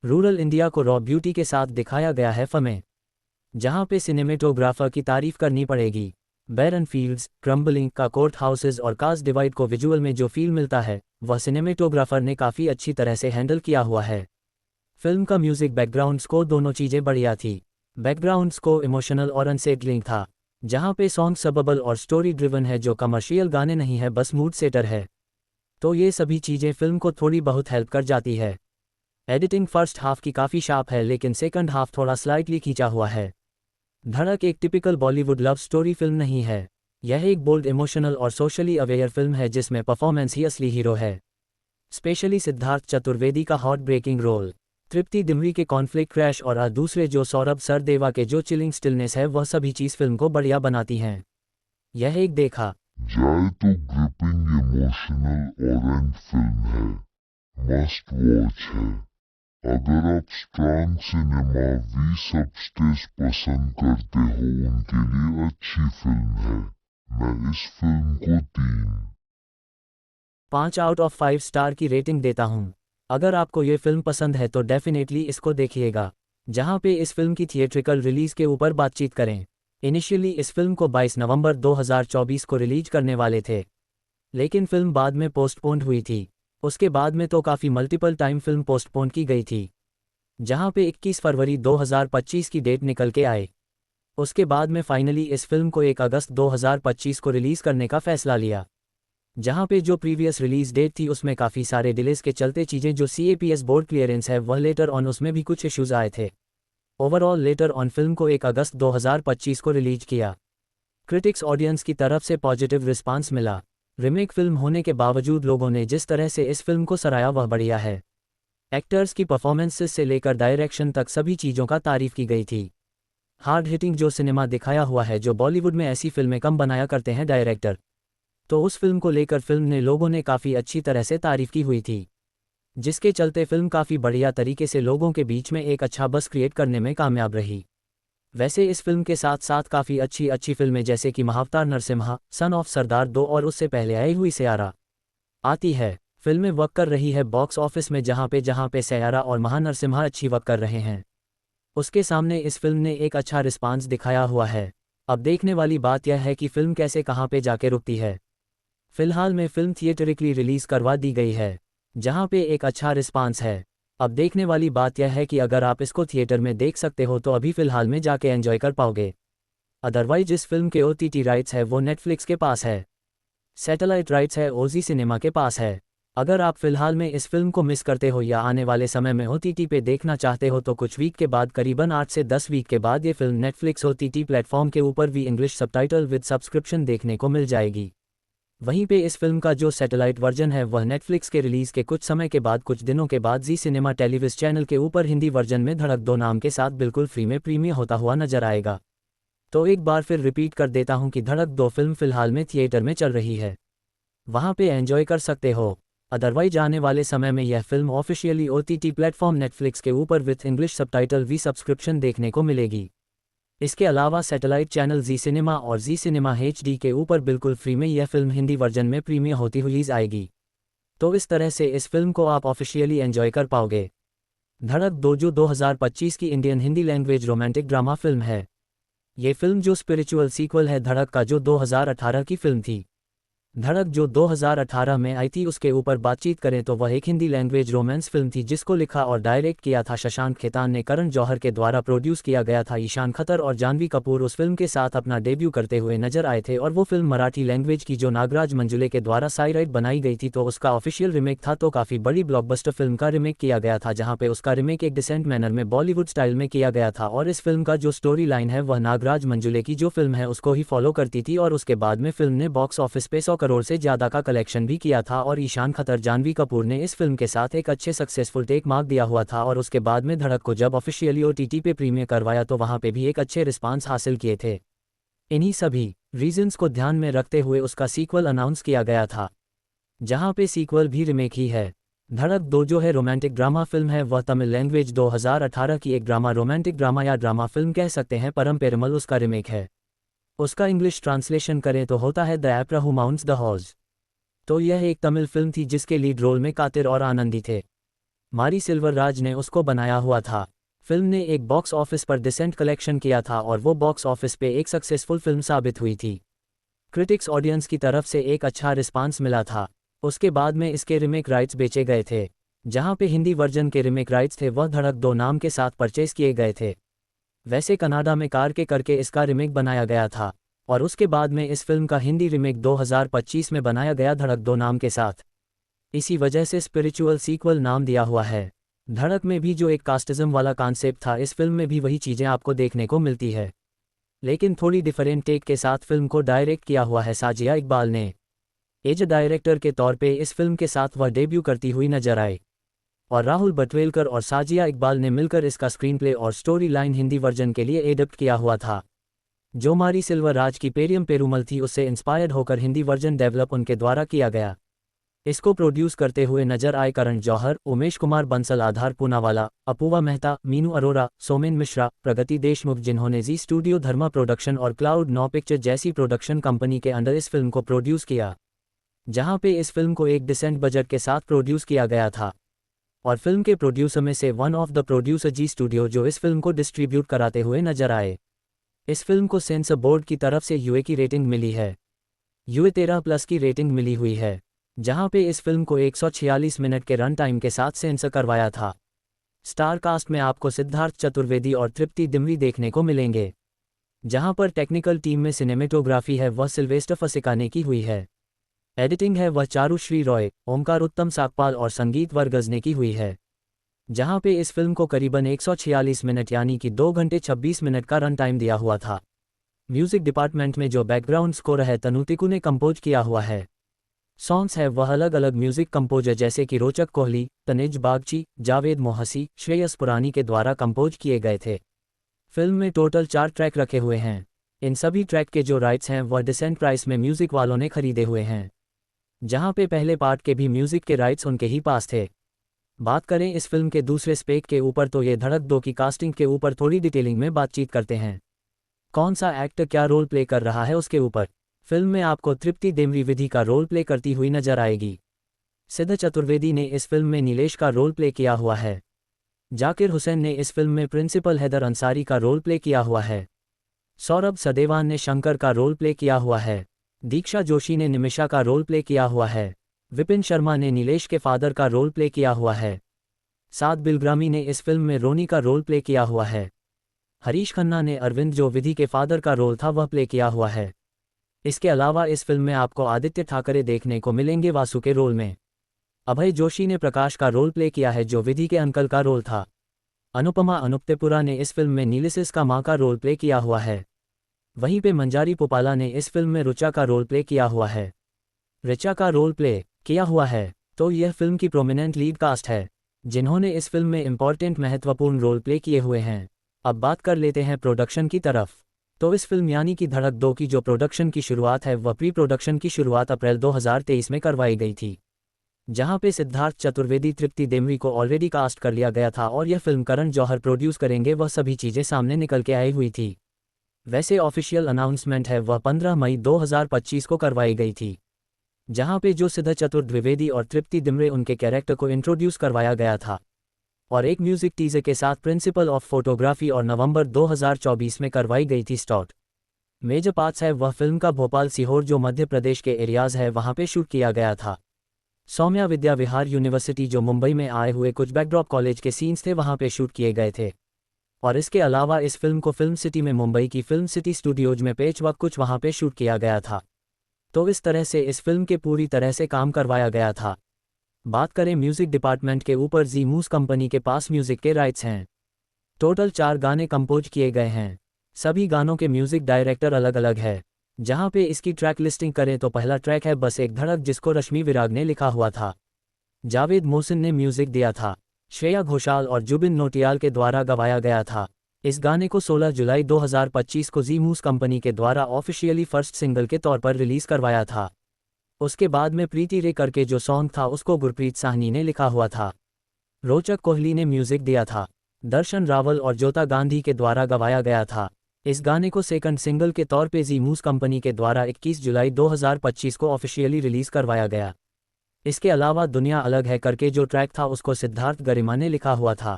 रूरल इंडिया को रॉ ब्यूटी के साथ दिखाया गया है फिल्में, जहाँ पे सिनेमेटोग्राफर की तारीफ करनी पड़ेगी। बैरन फील्ड्स, क्रम्बलिंग का कोर्ट हाउसेज और कास्ट डिवाइड को विजुअल में जो फील मिलता है वह सिनेमेटोग्राफर ने काफ़ी अच्छी तरह से हैंडल किया हुआ है। फिल्म का म्यूजिक, बैकग्राउंड स्कोर दोनों चीज़ें बढ़िया थी। बैकग्राउंड स्कोर इमोशनल और अनसेटलिंग था, जहाँ पे सॉन्ग सबबल और स्टोरी ड्रिवन है, जो कमर्शियल गाने नहीं है बस मूड सेटर है। तो ये सभी चीज़ें फिल्म को थोड़ी बहुत हेल्प कर जाती है। एडिटिंग फर्स्ट हाफ की काफ़ी शार्प है, लेकिन सेकंड हाफ थोड़ा स्लाइटली खींचा हुआ है। धड़क एक typical Bollywood love story film नहीं है, यह एक बोल्ड, इमोशनल और सोशली अवेयर फिल्म है जिसमें परफॉर्मेंस ही असली हीरो है। स्पेशली सिद्धार्थ चतुर्वेदी का हॉट ब्रेकिंग रोल, तृप्ति डिमरी के कॉन्फ्लिक्ट क्रैश और दूसरे जो सौरभ सरदेवा के जो चिलिंग स्टिलनेस है, वह सभी चीज़ फिल्म को बढ़िया बनाती हैं। यह एक देखा जाए तो ग्रिपिंग इमोशनल और एंड फिल्म है, मस्ट वॉच है। अगर आप स्ट्रॉन्ग सिनेमा वी सबस्टेज पसंद करते हो उनके लिए अच्छी फिल्म है। मैं इस फिल्म को 5 आउट ऑफ 5 स्टार की रेटिंग देता हूँ। अगर आपको ये फिल्म पसंद है तो डेफिनेटली इसको देखिएगा। जहाँ पे इस फिल्म की थिएट्रिकल रिलीज़ के ऊपर बातचीत करें, इनिशियली इस फिल्म को 22 नवंबर 2024 को रिलीज करने वाले थे, लेकिन फिल्म बाद में पोस्टपोन्ड हुई थी। उसके बाद में तो काफ़ी मल्टीपल टाइम फिल्म पोस्टपोन की गई थी, जहाँ पे 21 फरवरी 2025 की डेट निकल के आए। उसके बाद में फाइनली इस फिल्म को 1 अगस्त 2025 को रिलीज़ करने का फैसला लिया, जहाँ पे जो प्रीवियस रिलीज डेट थी उसमें काफ़ी सारे डिलेस के चलते चीज़ें जो CAPS बोर्ड क्लियरेंस है वह लेटर ऑन उसमें भी कुछ इश्यूज आए थे। ओवरऑल लेटर ऑन फिल्म को 1 अगस्त 2025 को रिलीज किया। क्रिटिक्स ऑडियंस की तरफ से पॉजिटिव रिस्पांस मिला। रीमेक फिल्म होने के बावजूद लोगों ने जिस तरह से इस फिल्म को सराहा वह बढ़िया है। एक्टर्स की परफॉर्मेंसेस से लेकर डायरेक्शन तक सभी चीज़ों का तारीफ की गई थी। हार्ड हिटिंग जो सिनेमा दिखाया हुआ है, जो बॉलीवुड में ऐसी फिल्में कम बनाया करते हैं डायरेक्टर, तो उस फिल्म को लेकर फिल्म ने लोगों ने काफ़ी अच्छी तरह से तारीफ की हुई थी, जिसके चलते फिल्म काफ़ी बढ़िया तरीके से लोगों के बीच में एक अच्छा बज़ क्रिएट करने में कामयाब रही। वैसे इस फिल्म के साथ साथ काफ़ी अच्छी फिल्में जैसे कि महाअवतार नरसिम्हा, सन ऑफ सरदार 2 और उससे पहले आई हुई सयारा आती है। फिल्में वर्क कर रही है बॉक्स ऑफिस में, जहाँ पे सयारा और महानरसिम्हा अच्छी वर्क कर रहे हैं। उसके सामने इस फिल्म ने एक अच्छा रिस्पांस दिखाया हुआ है। अब देखने वाली बात यह है कि फिल्म कैसे कहाँ पे जाके रुकती है। फिलहाल में फिल्म थिएटरिकली रिलीज़ करवा दी गई है, जहाँ पे एक अच्छा रिस्पांस है। अब देखने वाली बात यह है कि अगर आप इसको थिएटर में देख सकते हो तो अभी फ़िलहाल में जाके एंजॉय कर पाओगे। अदरवाइज इस फिल्म के OTT राइट्स है वो नेटफ्लिक्स के पास है, सैटेलाइट राइट्स है ओजी सिनेमा के पास है। अगर आप फ़िलहाल में इस फिल्म को मिस करते हो या आने वाले समय में OTT पे देखना चाहते हो तो कुछ वीक के बाद, करीबन 8 से 10 वीक के बाद, ये फिल्म नेटफ्लिक्स OTT प्लेटफॉर्म के ऊपर भी इंग्लिश सबटाइटल विद सब्सक्रिप्शन देखने को मिल जाएगी। वहीं पे इस फिल्म का जो सैटेलाइट वर्जन है वह नेटफ्लिक्स के रिलीज़ के कुछ समय के बाद, कुछ दिनों के बाद, जी सिनेमा टेलीविज़न चैनल के ऊपर हिंदी वर्जन में धड़क 2 नाम के साथ बिल्कुल फ्री में प्रीमियर होता हुआ नजर आएगा। तो एक बार फिर रिपीट कर देता हूं कि धड़क 2 फिल्म फिलहाल में थिएटर में चल रही है, वहां पे एंजॉय कर सकते हो। अदरवाइज आने वाले समय में यह film officially OTT platform Netflix के ऊपर with English subtitle we subscription देखने को मिलेगी। इसके अलावा सैटेलाइट चैनल जी सिनेमा और जी सिनेमा HD के ऊपर बिल्कुल फ्री में यह फिल्म हिंदी वर्जन में प्रीमियर होती हुई आएगी। तो इस तरह से इस फिल्म को आप ऑफिशियली एंजॉय कर पाओगे। धड़क 2 जो 2025 की Indian Hindi language romantic drama film है। ये फिल्म जो स्पिरिचुअल सीक्वल है धड़क का जो 2018 की फिल्म थी। धड़क जो 2018 में आई थी उसके ऊपर बातचीत करें तो वह एक हिंदी लैंग्वेज रोमांस फिल्म थी जिसको लिखा और डायरेक्ट किया था शशांक खेतान ने। करण जौहर के द्वारा प्रोड्यूस किया गया था। ईशान खतर और जानवी कपूर उस फिल्म के साथ अपना डेब्यू करते हुए नजर आए थे और वो फिल्म मराठी लैंग्वेज की जो नागराज मंजुले के द्वारा साइराइट बनाई गई थी तो उसका ऑफिशियल रिमेक था। तो काफी बड़ी ब्लॉकबस्टर फिल्म का रिमेक किया गया था जहां पे उसका रिमेक एक डिसेंट मैनर में बॉलीवुड स्टाइल में किया गया था और इस फिल्म का जो स्टोरी लाइन है वह नागराज मंजुले की जो फिल्म है उसको ही फॉलो करती थी और उसके बाद में फिल्म ने बॉक्स ऑफिस पे 100 करोड़ से ज्यादा का कलेक्शन भी किया था और ईशान खतर जानवी कपूर ने इस फिल्म के साथ एक अच्छे सक्सेसफुल टेक मार्क दिया हुआ था और उसके बाद में धड़क को जब ऑफिशियली OTT पे प्रीमियर करवाया तो वहां पे भी एक अच्छे रिस्पांस हासिल किए थे। इन्हीं सभी रीजंस को ध्यान में रखते हुए उसका सीक्वल अनाउंस किया गया था जहां पे सीक्वल भी रिमेक ही है। धड़क 2 जो है रोमांटिक ड्रामा फिल्म है वह तमिल लैंग्वेज 2018 की एक ड्रामा रोमांटिक ड्रामा या ड्रामा फिल्म कह सकते हैं। परम पेरुमल उसका रिमेक है। उसका इंग्लिश ट्रांसलेशन करें तो होता है द एप्रह हू माउंट्स द हॉर्स। तो यह एक तमिल फिल्म थी जिसके लीड रोल में कातिर और आनंदी थे। मारी सिल्वर राज ने उसको बनाया हुआ था। फिल्म ने एक बॉक्स ऑफिस पर डिसेंट कलेक्शन किया था और वो बॉक्स ऑफिस पे एक सक्सेसफुल फिल्म साबित हुई थी। क्रिटिक्स ऑडियंस की तरफ से एक अच्छा रिस्पांस मिला था। उसके बाद में इसके रिमेक राइट्स बेचे गए थे। जहां पे हिंदी वर्जन के रिमेक राइट्स थे वह धड़क 2 नाम के साथ परचेज किए गए थे। वैसे कनाडा में कार के करके इसका रिमेक बनाया गया था और उसके बाद में इस फिल्म का हिंदी रिमेक 2025 में बनाया गया धड़क 2 नाम के साथ। इसी वजह से स्पिरिचुअल सीक्वल नाम दिया हुआ है। धड़क में भी जो एक कास्टिज्म वाला कॉन्सेप्ट था इस फिल्म में भी वही चीज़ें आपको देखने को मिलती है, लेकिन थोड़ी डिफरेंट टेक के साथ फिल्म को डायरेक्ट किया हुआ है साजिया इकबाल ने। एज डायरेक्टर के तौर पे इस फिल्म के साथ वह डेब्यू करती हुई नजर आए और राहुल बटवेलकर और साजिया इकबाल ने मिलकर इसका स्क्रीन प्ले और स्टोरी लाइन हिंदी वर्जन के लिए एडप्ट किया हुआ था। जो मारी सिल्वर राज की पेरियम पेरुमल थी उससे इंस्पायर्ड होकर हिंदी वर्जन डेवलप उनके द्वारा किया गया। इसको प्रोड्यूस करते हुए नजर आए करण जौहर, उमेश कुमार बंसल, आधार पूनावाला, अपूवा मेहता, मीनू अरोरा, सोमेन मिश्रा, प्रगति देशमुख जिन्होंने जी स्टूडियो, धर्मा प्रोडक्शन और क्लाउड 9 पिक्चर जैसी प्रोडक्शन कंपनी के अंडर इस फिल्म को प्रोड्यूस किया। जहां पे इस फिल्म को एक डिसेंट बजट के साथ प्रोड्यूस किया गया था और फिल्म के प्रोड्यूसर में से one of the producer Zee studio जो इस फिल्म को डिस्ट्रीब्यूट कराते हुए नजर आए। इस फिल्म को सेंसर बोर्ड की तरफ से यूए की रेटिंग मिली है। यूए 13+ की रेटिंग मिली हुई है। जहां पे इस फिल्म को 146 मिनट के रन टाइम के साथ सेंसर करवाया था। स्टार कास्ट में आपको सिद्धार्थ चतुर्वेदी और तृप्ति डिमरी देखने को मिलेंगे। जहां पर टेक्निकल टीम में सिनेमेटोग्राफी है वह सिल्वेस्टर फसिका ने की हुई है। एडिटिंग है वह चारुश्री रॉय, ओमकार उत्तम साकपाल और संगीत वर्गज ने की हुई है। जहां पे इस फिल्म को करीबन 146 मिनट यानी कि 2 घंटे 26 मिनट का रन टाइम दिया हुआ था। म्यूजिक डिपार्टमेंट में जो बैकग्राउंड स्कोर है तनु तिकू ने कंपोज किया हुआ है। सॉन्ग्स है वह अलग अलग म्यूजिक कंपोजर जैसे कि रोचक कोहली, तनिज बागची, जावेद मोहसी, श्रेयस पुरानी के द्वारा कंपोज किए गए थे। फिल्म में टोटल 4 ट्रैक रखे हुए हैं। इन सभी ट्रैक के जो राइट्स हैं वह डिसेंट प्राइस में म्यूजिक वालों ने खरीदे हुए हैं। जहां पे पहले पार्ट के भी म्यूजिक के राइट्स उनके ही पास थे। बात करें इस फिल्म के दूसरे स्पेक के ऊपर तो ये धड़क 2 की कास्टिंग के ऊपर थोड़ी डिटेलिंग में बातचीत करते हैं। कौन सा एक्टर क्या रोल प्ले कर रहा है उसके ऊपर। फिल्म में आपको तृप्ति देमरी विधि का रोल प्ले करती हुई नजर आएगी। सिद्ध चतुर्वेदी ने इस फिल्म में नीलेश का रोल प्ले किया हुआ है। जाकिर हुसैन ने इस फिल्म में प्रिंसिपल हैदर अंसारी का रोल प्ले किया हुआ है। सौरभ सदेवान ने शंकर का रोल प्ले किया हुआ है। दीक्षा जोशी ने निमिषा का रोल प्ले किया हुआ है। विपिन शर्मा ने नीलेश के फादर का रोल प्ले किया हुआ है। साद बिलग्रामी ने इस फिल्म में रोनी का रोल प्ले किया हुआ है। हरीश खन्ना ने अरविंद जो विधि के फादर का रोल था वह प्ले किया हुआ है। इसके अलावा इस फिल्म में आपको आदित्य ठाकरे देखने को मिलेंगे वासु के रोल में। अभय जोशी ने प्रकाश का रोल प्ले किया है जो विधि के अंकल का रोल था। अनुपमा अनुप्तेपुरा ने इस फिल्म में नीलिसिस का मां का रोल प्ले किया हुआ है। वहीं पे मंजारी पुपाला ने इस फिल्म में रुचा का रोल प्ले किया हुआ है। रिचा का रोल प्ले किया हुआ है। तो यह फिल्म की प्रोमिनेंट लीड कास्ट है जिन्होंने इस फिल्म में इंपॉर्टेंट महत्वपूर्ण रोल प्ले किए हुए हैं। अब बात कर लेते हैं प्रोडक्शन की तरफ। तो इस फिल्म यानी कि धड़क 2 की जो प्रोडक्शन की शुरुआत है वह प्री प्रोडक्शन की शुरुआत अप्रैल 2023 में करवाई गई थी। जहां पे सिद्धार्थ चतुर्वेदी, तृप्ति देमरी को ऑलरेडी कास्ट कर लिया गया था और यह फिल्म करण जौहर प्रोड्यूस करेंगे वह सभी चीज़ें सामने निकल के आई हुई थी। वैसे ऑफिशियल अनाउंसमेंट है वह 15 मई 2025 को करवाई गई थी, जहां पे जो सिद्धार्थ द्विवेदी और तृप्ति डिमरे उनके कैरेक्टर को इंट्रोड्यूस करवाया गया था, और एक म्यूजिक टीजर के साथ प्रिंसिपल ऑफ फोटोग्राफी और नवंबर 2024 में करवाई गई थी स्टार्ट। मेजर पार्ट्स है वह फिल्म का भोपाल सीहोर जो मध्य प्रदेश के एरियाज है वहां पे शूट किया गया था। सौम्या विद्या विहार यूनिवर्सिटी जो मुंबई में आए हुए कुछ बैकड्रॉप कॉलेज के सीन्स थे वहां पे शूट किए गए थे, और इसके अलावा इस फिल्म को फिल्म सिटी में मुंबई की फिल्म सिटी स्टूडियोज में पेच वक्त कुछ वहां पे शूट किया गया था। तो इस तरह से इस फिल्म के पूरी तरह से काम करवाया गया था। बात करें म्यूजिक डिपार्टमेंट के ऊपर, जी मूस कंपनी के पास म्यूजिक के राइट्स हैं। टोटल 4 गाने कंपोज किए गए हैं। सभी गानों के म्यूजिक डायरेक्टर अलग अलग है। जहां पे इसकी ट्रैक लिस्टिंग करें तो पहला ट्रैक है बस एक धड़क, जिसको रश्मि विराग ने लिखा हुआ था। जावेद मोहसिन ने म्यूजिक दिया था। श्रेया घोषाल और जुबिन नौटियाल के द्वारा गवाया गया था। इस गाने को 16 जुलाई 2025 को जी मूस कंपनी के द्वारा ऑफिशियली फर्स्ट सिंगल के तौर पर रिलीज करवाया था। उसके बाद में प्रीति रे करके जो सॉन्ग था उसको गुरप्रीत साहनी ने लिखा हुआ था। रोचक कोहली ने म्यूजिक दिया था। दर्शन रावल और ज्योता गांधी के द्वारा गवाया गया था। इस गाने को सेकंड सिंगल के तौर पे जी मूस कंपनी के द्वारा 21 जुलाई 2025 को ऑफिशियली रिलीज करवाया गया। इसके अलावा दुनिया अलग है करके जो ट्रैक था उसको सिद्धार्थ गरिमा ने लिखा हुआ था।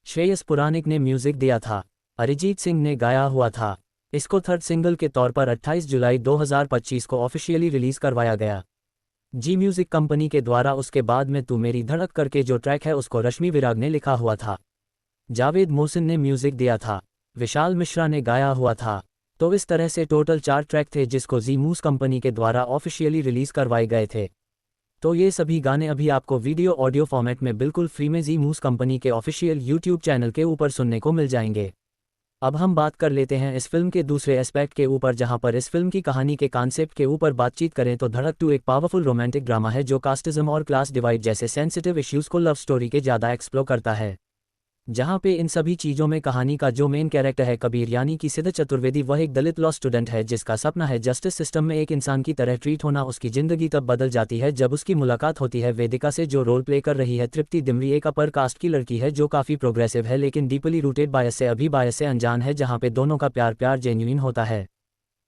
श्रेयस पुराणिक ने म्यूजिक दिया था। अरिजीत सिंह ने गाया हुआ था। इसको थर्ड सिंगल के तौर पर 28 जुलाई 2025 को ऑफिशियली रिलीज करवाया गया जी म्यूजिक कंपनी के द्वारा। उसके बाद में तू मेरी धड़क करके जो ट्रैक है उसको रश्मि विराग ने लिखा हुआ था। जावेद मोहसिन ने म्यूजिक दिया था। विशाल मिश्रा ने गाया हुआ था। तो इस तरह से टोटल 4 ट्रैक थे जिसको जी मूस कंपनी के द्वारा ऑफिशियली रिलीज करवाए गए थे। तो ये सभी गाने अभी आपको वीडियो ऑडियो फॉर्मेट में बिल्कुल फ्री में जी मूस कंपनी के ऑफिशियल यूट्यूब चैनल के ऊपर सुनने को मिल जाएंगे। अब हम बात कर लेते हैं इस फिल्म के दूसरे एस्पेक्ट के ऊपर, जहां पर इस फिल्म की कहानी के कॉन्सेप्ट के ऊपर बातचीत करें तो धड़क 2 एक पावरफुल रोमांटिक ड्रामा है जो कास्टिज्म और क्लास डिवाइड जैसे सेंसिटिव इश्यूज को लव स्टोरी के ज़्यादा एक्सप्लोर करता है। जहां पे इन सभी चीज़ों में कहानी का जो मेन कैरेक्टर है कबीर यानी कि सिद्ध चतुर्वेदी, वह एक दलित लॉ स्टूडेंट है जिसका सपना है जस्टिस सिस्टम में एक इंसान की तरह ट्रीट होना। उसकी जिंदगी तब बदल जाती है जब उसकी मुलाकात होती है वेदिका से, जो रोल प्ले कर रही है तृप्ति डिमरी। एक अपर कास्ट की लड़की है जो काफ़ी प्रोग्रेसिव है लेकिन डीपली रूटेड बायस से अभी बायस से अनजान है, जहाँ पे दोनों का प्यार जेन्युइन होता है।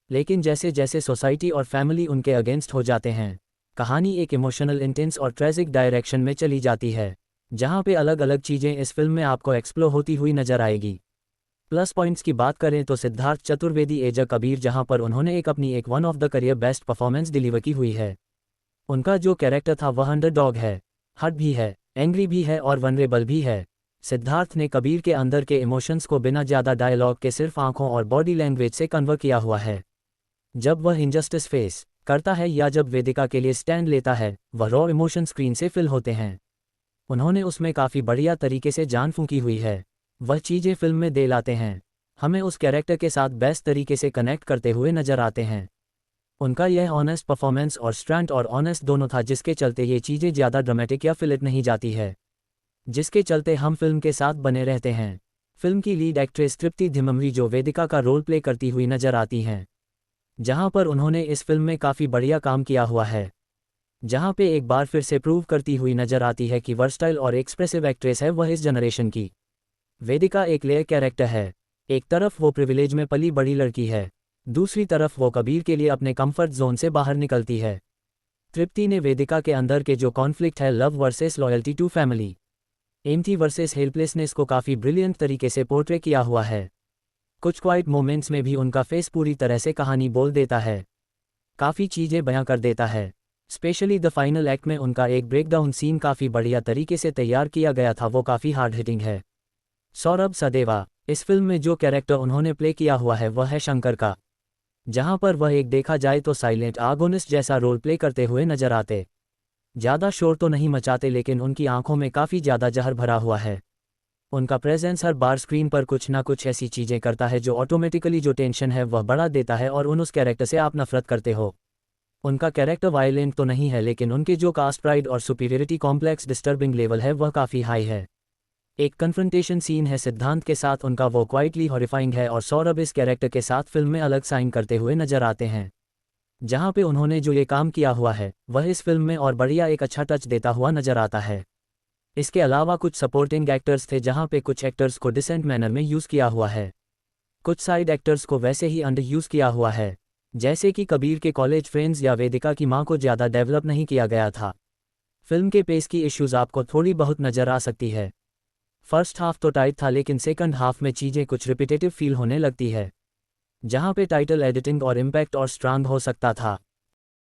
लेकिन जैसे जैसे सोसाइटी और फैमिली उनके अगेंस्ट हो जाते हैं, कहानी एक इमोशनल, इंटेंस और ट्रेजिक डायरेक्शन में चली जाती है, जहां पे अलग अलग चीज़ें इस फिल्म में आपको एक्सप्लोर होती हुई नजर आएगी। प्लस पॉइंट्स की बात करें तो सिद्धार्थ चतुर्वेदी एज अ कबीर, जहां पर उन्होंने अपनी एक one of the career best performance deliver की हुई है। उनका जो कैरेक्टर था वह अंडरडॉग है, हर्ट भी है, एंग्री भी है और वनरेबल भी है। सिद्धार्थ ने कबीर के अंदर के इमोशंस को बिना ज़्यादा डायलॉग के सिर्फ आंखों और बॉडी लैंग्वेज से कन्वर किया हुआ है। जब वह इनजस्टिस फेस करता है या जब वेदिका के लिए स्टैंड लेता है, वह रॉ इमोशन स्क्रीन से फिल होते हैं। उन्होंने उसमें काफ़ी बढ़िया तरीके से जान फूंकी हुई है। वह चीज़ें फिल्म में दे लाते हैं, हमें उस कैरेक्टर के साथ बेस्ट तरीके से कनेक्ट करते हुए नजर आते हैं। उनका यह ऑनेस्ट परफॉर्मेंस और स्ट्रेंथ और ऑनेस्ट दोनों था, जिसके चलते ये चीज़ें ज़्यादा ड्रामेटिक या फिलिट नहीं जाती है, जिसके चलते हम फिल्म के साथ बने रहते हैं। फिल्म की लीड एक्ट्रेस तृप्ति डिमरी जो वेदिका का रोल प्ले करती हुई नजर आती हैं, जहां पर उन्होंने इस फिल्म में काफ़ी बढ़िया काम किया हुआ है, जहां पे एक बार फिर से प्रूव करती हुई नजर आती है कि वर्सटाइल और एक्सप्रेसिव एक्ट्रेस है वह इस जनरेशन की। वेदिका एक लेयर कैरेक्टर है। एक तरफ वो प्रिविलेज में पली बड़ी लड़की है, दूसरी तरफ वो कबीर के लिए अपने कंफर्ट जोन से बाहर निकलती है। तृप्ति ने वेदिका के अंदर के जो कॉन्फ्लिक्ट है, love versus loyalty to family, empty versus helplessness को काफ़ी ब्रिलियंट तरीके से पोर्ट्रे किया हुआ है। कुछ क्वाइट मोमेंट्स में भी उनका फेस पूरी तरह से कहानी बोल देता है, काफ़ी चीज़ें बयां कर देता है। स्पेशली द फाइनल एक्ट में उनका एक ब्रेकडाउन सीन काफ़ी बढ़िया तरीके से तैयार किया गया था, वो काफ़ी हार्ड हिटिंग है। सौरभ सदेवा, इस फिल्म में जो कैरेक्टर उन्होंने प्ले किया हुआ है वह है शंकर का, जहां पर वह एक देखा जाए तो साइलेंट आगोनिस्ट जैसा रोल प्ले करते हुए नजर आते। ज़्यादा शोर तो नहीं मचाते लेकिन उनकी आंखों में काफ़ी ज़्यादा जहर भरा हुआ है। उनका प्रेजेंस हर बार स्क्रीन पर कुछ ना कुछ ऐसी चीज़ें करता है जो ऑटोमेटिकली जो टेंशन है वह बढ़ा देता है और उस कैरेक्टर से आप नफरत करते हो। उनका कैरेक्टर वायलेंट तो नहीं है लेकिन उनके जो कास्ट प्राइड और सुपीरियरिटी कॉम्प्लेक्स डिस्टर्बिंग लेवल है वह काफ़ी हाई है। एक कन्फ्रंटेशन सीन है सिद्धांत के साथ, उनका वो क्वाइटली हॉरिफाइंग है और सौरभ इस कैरेक्टर के साथ फिल्म में अलग साइन करते हुए नजर आते हैं। जहां पे उन्होंने जो ये काम किया हुआ है वह इस फिल्म में और बढ़िया एक अच्छा टच देता हुआ नजर आता है। इसके अलावा कुछ सपोर्टिंग एक्टर्स थे जहां पे कुछ एक्टर्स को डिसेंट मैनर में यूज़ किया हुआ है। कुछ साइड एक्टर्स को वैसे ही अंडर यूज़ किया हुआ है, जैसे कि कबीर के कॉलेज फ्रेंड्स या वेदिका की मां को ज़्यादा डेवलप नहीं किया गया था। फिल्म के पेस की इश्यूज़ आपको थोड़ी बहुत नज़र आ सकती है। फर्स्ट हाफ तो टाइट था, लेकिन सेकंड हाफ में चीज़ें कुछ रिपीटेटिव फील होने लगती है, जहां पे टाइटल एडिटिंग और इम्पैक्ट और स्ट्रांग हो सकता था।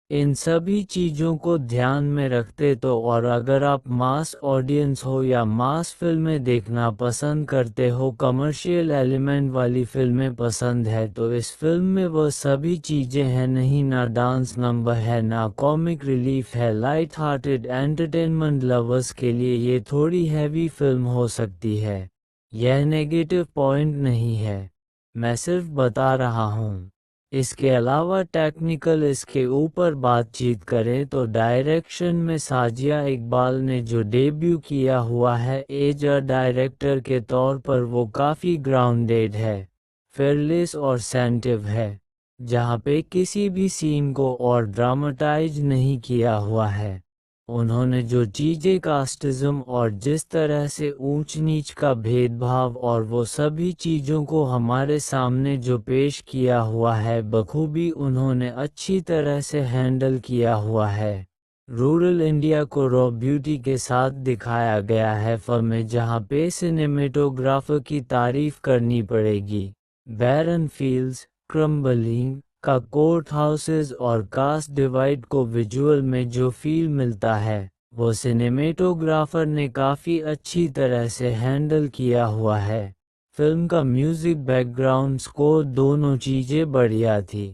इन सभी चीज़ों को ध्यान में रखते तो, और अगर आप मास ऑडियंस हो या मास फिल्में देखना पसंद करते हो, कमर्शियल एलिमेंट वाली फिल्में पसंद है, तो इस फिल्म में वह सभी चीज़ें हैं नहीं। ना डांस नंबर है, ना कॉमिक रिलीफ है। लाइट हार्टेड एंटरटेनमेंट लवर्स के लिए ये थोड़ी हैवी फिल्म हो सकती है। यह नेगेटिव पॉइंट नहीं है, मैं सिर्फ बता रहा हूँ। इसके अलावा टेक्निकल इसके ऊपर बातचीत करें तो डायरेक्शन में साजिया इकबाल ने जो डेब्यू किया हुआ है एज अ डायरेक्टर के तौर पर, वो काफ़ी ग्राउंडेड है, फेयरलेस और सेंटिव है, जहाँ पे किसी भी सीन को और ड्रामेटाइज नहीं किया हुआ है। उन्होंने जो चीज़ें कास्टिज्म और जिस तरह से ऊंच नीच का भेदभाव और वो सभी चीज़ों को हमारे सामने जो पेश किया हुआ है, बखूबी उन्होंने अच्छी तरह से हैंडल किया हुआ है। रूरल इंडिया को रॉ ब्यूटी के साथ दिखाया गया है फिल्म में, जहाँ पे सिनेमेटोग्राफर की तारीफ करनी पड़ेगी। बैरन फील्ड्स, क्रम्बलिंग का कोर्ट हाउसेस और कास्ट डिवाइड को विजुअल में जो फील मिलता है, वो सिनेमेटोग्राफर ने काफ़ी अच्छी तरह से हैंडल किया हुआ है। फिल्म का म्यूज़िक, बैकग्राउंड स्कोर, दोनों चीज़ें बढ़िया थी।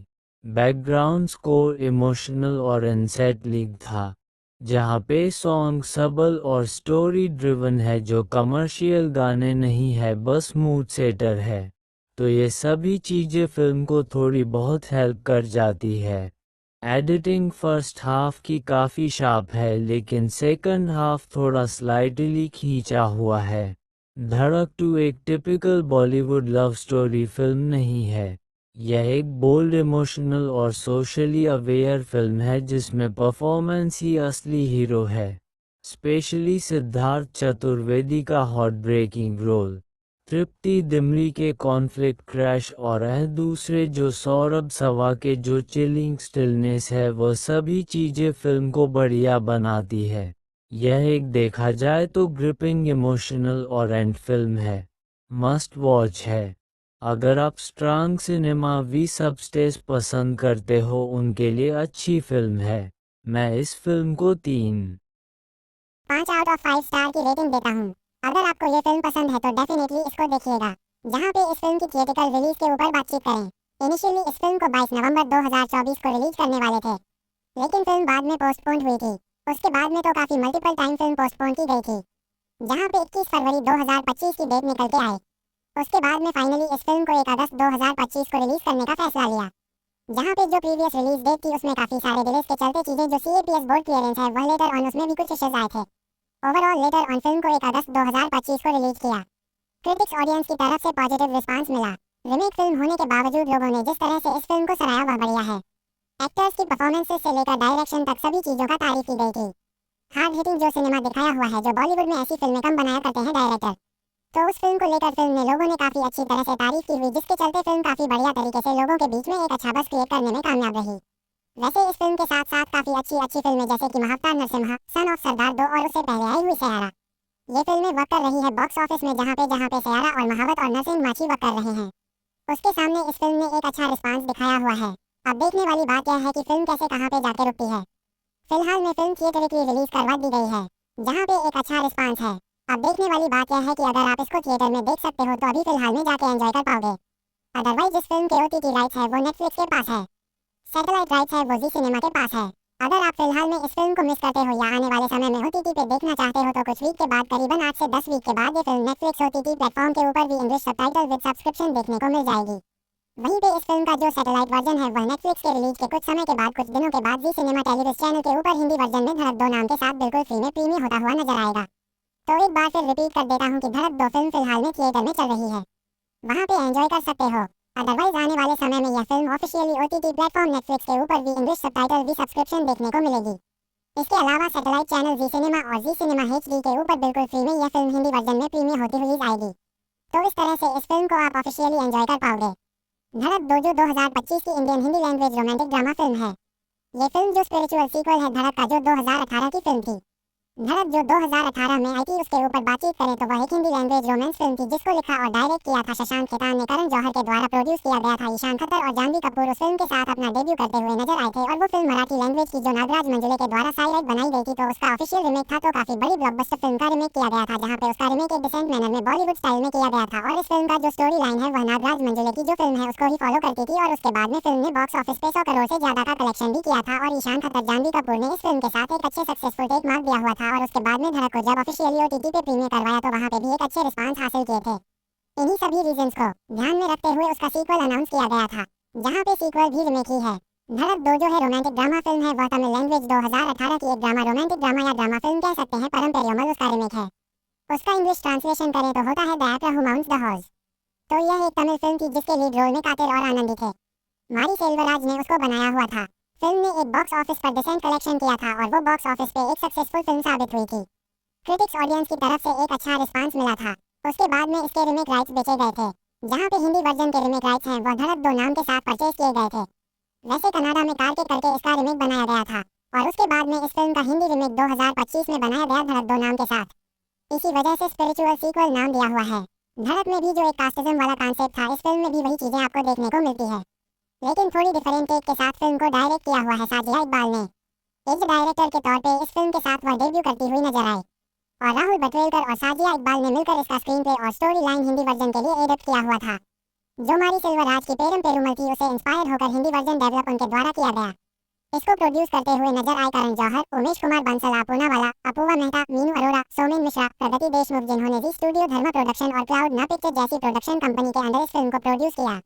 बैकग्राउंड स्कोर इमोशनल और अनसेटलिंग था, जहाँ पे सॉन्ग सबल और स्टोरी ड्रिवन है, जो कमर्शियल गाने नहीं है, बस मूड सेटर है। तो ये सभी चीज़ें फिल्म को थोड़ी बहुत हेल्प कर जाती है। एडिटिंग फर्स्ट हाफ की काफ़ी शार्प है, लेकिन सेकंड हाफ थोड़ा स्लाइटली खींचा हुआ है। धड़क 2 एक typical Bollywood love story film नहीं है। यह एक बोल्ड, इमोशनल और सोशली अवेयर फिल्म है, जिसमें परफॉर्मेंस ही असली हीरो है, स्पेशली सिद्धार्थ चतुर्वेदी का हॉट ब्रेकिंग रोल, तृप्ति दिमरी के कॉन्फ्लिक्ट क्रैश और दूसरे जो सौरभ सवा के जो चिलिंग स्टिलनेस है, वह सभी चीज़ें फिल्म को बढ़िया बनाती है। यह एक देखा जाए तो ग्रिपिंग, इमोशनल और एंड फिल्म है, मस्ट वॉच है। अगर आप स्ट्रांग सिनेमा वी सबस्टेस पसंद करते हो, उनके लिए अच्छी फिल्म है। मैं इस फिल्म को 5 आउट ऑफ 5 स्टार की रेटिंग देता हूँ। अगर आपको ये फिल्म पसंद है तो डेफिनेटली इसको देखिएगा। जहाँ पे इस फिल्म की थिएट्रिकल रिलीज के ऊपर बातचीत करें, इनिशियली इस फिल्म को 22 नवंबर 2024 को रिलीज करने वाले थे, लेकिन फिल्म बाद में पोस्टपोन्ड हुई थी। उसके बाद में तो काफ़ी मल्टीपल टाइम फिल्म पोस्टपोन की गई थी, जहाँ पे 21 फरवरी 2025 की डेट निकल के आए। उसके बाद में फाइनली इस फिल्म को 1 अगस्त 2025 को रिलीज करने का फैसला लिया, जहाँ पे जो प्रीवियस रिलीज डेट थी उसमें काफ़ी सारे डिलेस के चलते चीज़ें जो CAPS बोर्ड क्लियरेंस है, वह लेटर ऑन उसमें भी कुछ इश्यूज आए थे। ओवरऑल लेटर ऑन फिल्म को 1 अगस्त 2025 को रिलीज किया। क्रिटिक्स ऑडियंस की तरफ से पॉजिटिव रिस्पांस मिला। रिमेक फिल्म होने के बावजूद लोगों ने जिस तरह से इस फिल्म को सराहा वह बढ़िया है। एक्टर्स की परफॉर्मेंसेस से लेकर डायरेक्शन तक सभी चीज़ों का तारीफ की गई थी। हार्ड हिटिंग जो सिनेमा दिखाया हुआ है, जो बॉलीवुड में ऐसी फिल्में कम बनाया करते हैं डायरेक्टर, तो उस फिल्म को लेकर फिल्म में लोगों ने काफ़ी अच्छी तरह से तारीफ की हुई, जिसके चलते फिल्म काफ़ी बढ़िया तरीके से लोगों के बीच में एक अच्छा बज़ क्रिएट करने में कामयाब रही। वैसे इस फिल्म के साथ साथ काफ़ी अच्छी फिल्में जैसे कि महावतार नरसिम्हा, सन ऑफ सरदार 2 और उससे पहले आई हुई सयारा, ये फिल्में वर्क कर रही है बॉक्स ऑफिस में, जहाँ पे सयारा और महावत और नरसिंह माची वर्क कर रहे हैं। उसके सामने इस फिल्म ने एक अच्छा रिस्पांस दिखाया हुआ है। अब देखने वाली बात यह है कि फिल्म कैसे कहाँ पे जाके रुकती है। फिलहाल में फिल्म थिएटरिकली रिलीज करवा दी गई है, जहाँ पे एक अच्छा रिस्पांस है। अब देखने वाली बात यह है कि अगर आप इसको थिएटर में देख सकते हो तो अभी फिलहाल में जाके एंजॉय कर पाओगे। अदरवाइज इस फिल्म के OTT राइट्स है वो नेटफ्लिक्स के पास है, सैटेलाइट राइट्स है वो जी सिनेमा के पास है। अगर आप फिलहाल में इस फिल्म को मिस करते हो या आने वाले समय में OTT पे देखना चाहते हो, तो कुछ वीक के बाद, करीबन 8 से 10 वीक के बाद, ये फिल्म नेटफ्लिक्स OTT प्लेटफॉर्म के ऊपर भी इंग्लिश सबटाइटल विद सब्सक्रिप्शन देखने को मिल जाएगी। वहीं पे इस फिल्म का जो सैटेलाइट वर्जन है वह नेटफ्लिक्स के रिलीज के कुछ समय के बाद, कुछ दिनों के बाद, जी सिनेमा टेलीविजन चैनल के ऊपर हिंदी वर्जन में धड़क 2 नाम के साथ बिल्कुल फ्री में प्रीमियर होता हुआ नजर आएगा। तो एक बार फिर रिपीट कर देता हूँ कि धड़क 2 फिल्म फिलहाल में थिएटर में चल रही है, वहाँ पे एंजॉय कर सकते हो। अदरवाइज आने वाले समय में यह film officially OTT platform Netflix के ऊपर भी इंग्लिश सबटाइटल भी सब्सक्रिप्शन देखने को मिलेगी। इसके अलावा सैटेलाइट चैनल जी सिनेमा और जी सिनेमा HD के ऊपर बिल्कुल फ्री में यह फिल्म हिंदी वर्जन में प्रीमियर होती हुई आएगी। तो इस तरह से इस फिल्म को आप ऑफिशियली एंजॉय कर पाओगे। धड़क 2 जो 2025 की Indian Hindi language romantic drama film है। ये फिल्म जो स्पिरिचुअल सीक्वल है धड़क का जो 2018 की फिल्म थी। धड़क जो 2018 में आई थी उसके ऊपर बातचीत करें तो वह एक हिंदी लैंग्वेज रोमांस फिल्म थी जिसको लिखा और डायरेक्ट किया था शशांक खेतान ने। करण जौहर के द्वारा प्रोड्यूस किया गया था। ईशान खट्टर और जानवी कपूर उस फिल्म के साथ अपना डेब्यू करते हुए नजर आए थे और वो फिल्म मराठी लैंग्वेज की जो नागराज मंजुले के द्वारा साइलाइट बनाई गई थी तो उसका ऑफिशियल रिमेक था। तो काफी बड़ी ब्लॉकबस्टर फिल्म का रिमेक किया गया था जहां पे उसका रिमेक एक डिसेंट मैनर में बॉलीवुड स्टाइल में किया गया था और इस फिल्म का जो स्टोरी लाइन है वह नागराज मंजुले की जो फिल्म है उसको ही फॉलो करती थी और उसके बाद में फिल्म ने बॉक्स ऑफिस पे 100 करोड़ से ज्यादा का कलेक्शन भी किया था और ईशान खट्टर जानवी कपूर ने इस फिल्म के साथ एक अच्छे सक्सेसफुल टेक मार्क दिया हुआ था और उसके बाद में धड़क को जब ऑफिशियली ओटीटी पे प्रीमियर करवाया तो वहां पे भी एक अच्छे रिस्पांस हासिल किए थे। इन्हीं सभी रीजंस को ध्यान में रखते हुए उसका सीक्वल अनाउंस किया गया था जहां पे सीक्वल भी रिमेक ही है। धड़क 2 जो है रोमांटिक ड्रामा फिल्म है वह तमिल लैंग्वेज 2018 की एक ड्रामा रोमांटिक ड्रामा या ड्रामा फिल्म कह सकते हैं परम पेरियोमल उसका रिमेक है। उसका इंग्लिश ट्रांसलेशन करें तो होता है the actor who mounts the horse. तो यह एक तमिल फिल्म थी जिसके लीड रोल में कातिल और आनंदी थे। मारी सेल्वराज ने उसको बनाया हुआ था। फिल्म ने एक बॉक्स ऑफिस पर डिसेंट कलेक्शन किया था और वो बॉक्स ऑफिस पे एक सक्सेसफुल फिल्म साबित हुई थी। क्रिटिक्स ऑडियंस की तरफ से एक अच्छा रिस्पांस मिला था। उसके बाद में इसके रिमेक राइट्स बेचे गए थे जहां पे हिंदी वर्जन के रिमेक राइट्स हैं वह धड़क 2 नाम के साथ परचेज किए गए थे। वैसे कनाडा में कार के करके इसका रिमेक बनाया गया था और उसके बाद में इस फिल्म का हिंदी रिमेक 2025 में बनाया गया धड़क 2 नाम के साथ। इसी वजह से स्पिरिचुअल सीक्वल नाम दिया हुआ है। धड़क में भी जो एक कास्टिज्म वाला कॉन्सेप्ट था इस फिल्म में भी वही चीजें आपको देखने को मिलती है लेकिन थोड़ी डिफरेंट टेक के साथ फिल्म को डायरेक्ट किया हुआ है साजिया इकबाल ने। एक डायरेक्टर के तौर पे इस फिल्म के साथ वह डेब्यू करती हुई नजर आई और राहुल बटवेलकर और साजिया इकबाल ने मिलकर इसका स्क्रीन प्ले और स्टोरी लाइन हिंदी वर्जन के लिए एडप्ट किया हुआ था। जो मारी सेल्वराज की पेरम पेरुमल थी उसे इंस्पायर होकर हिंदी वर्जन डेवलप उनके द्वारा किया गया। इसको प्रोड्यूस करते हुए नजर आए करण जौहर, उमेश कुमार बंसल, पूनावाला, अपूर्वा मेहता, मीनू अरोड़ा, सोमेन मिश्रा, प्रगति देशमुख जिन्होंने जी स्टूडियो धर्मा प्रोडक्शन और क्लाउड ना पिक्चर जैसी प्रोडक्शन कंपनी के अंडर इस फिल्म को प्रोड्यूस किया।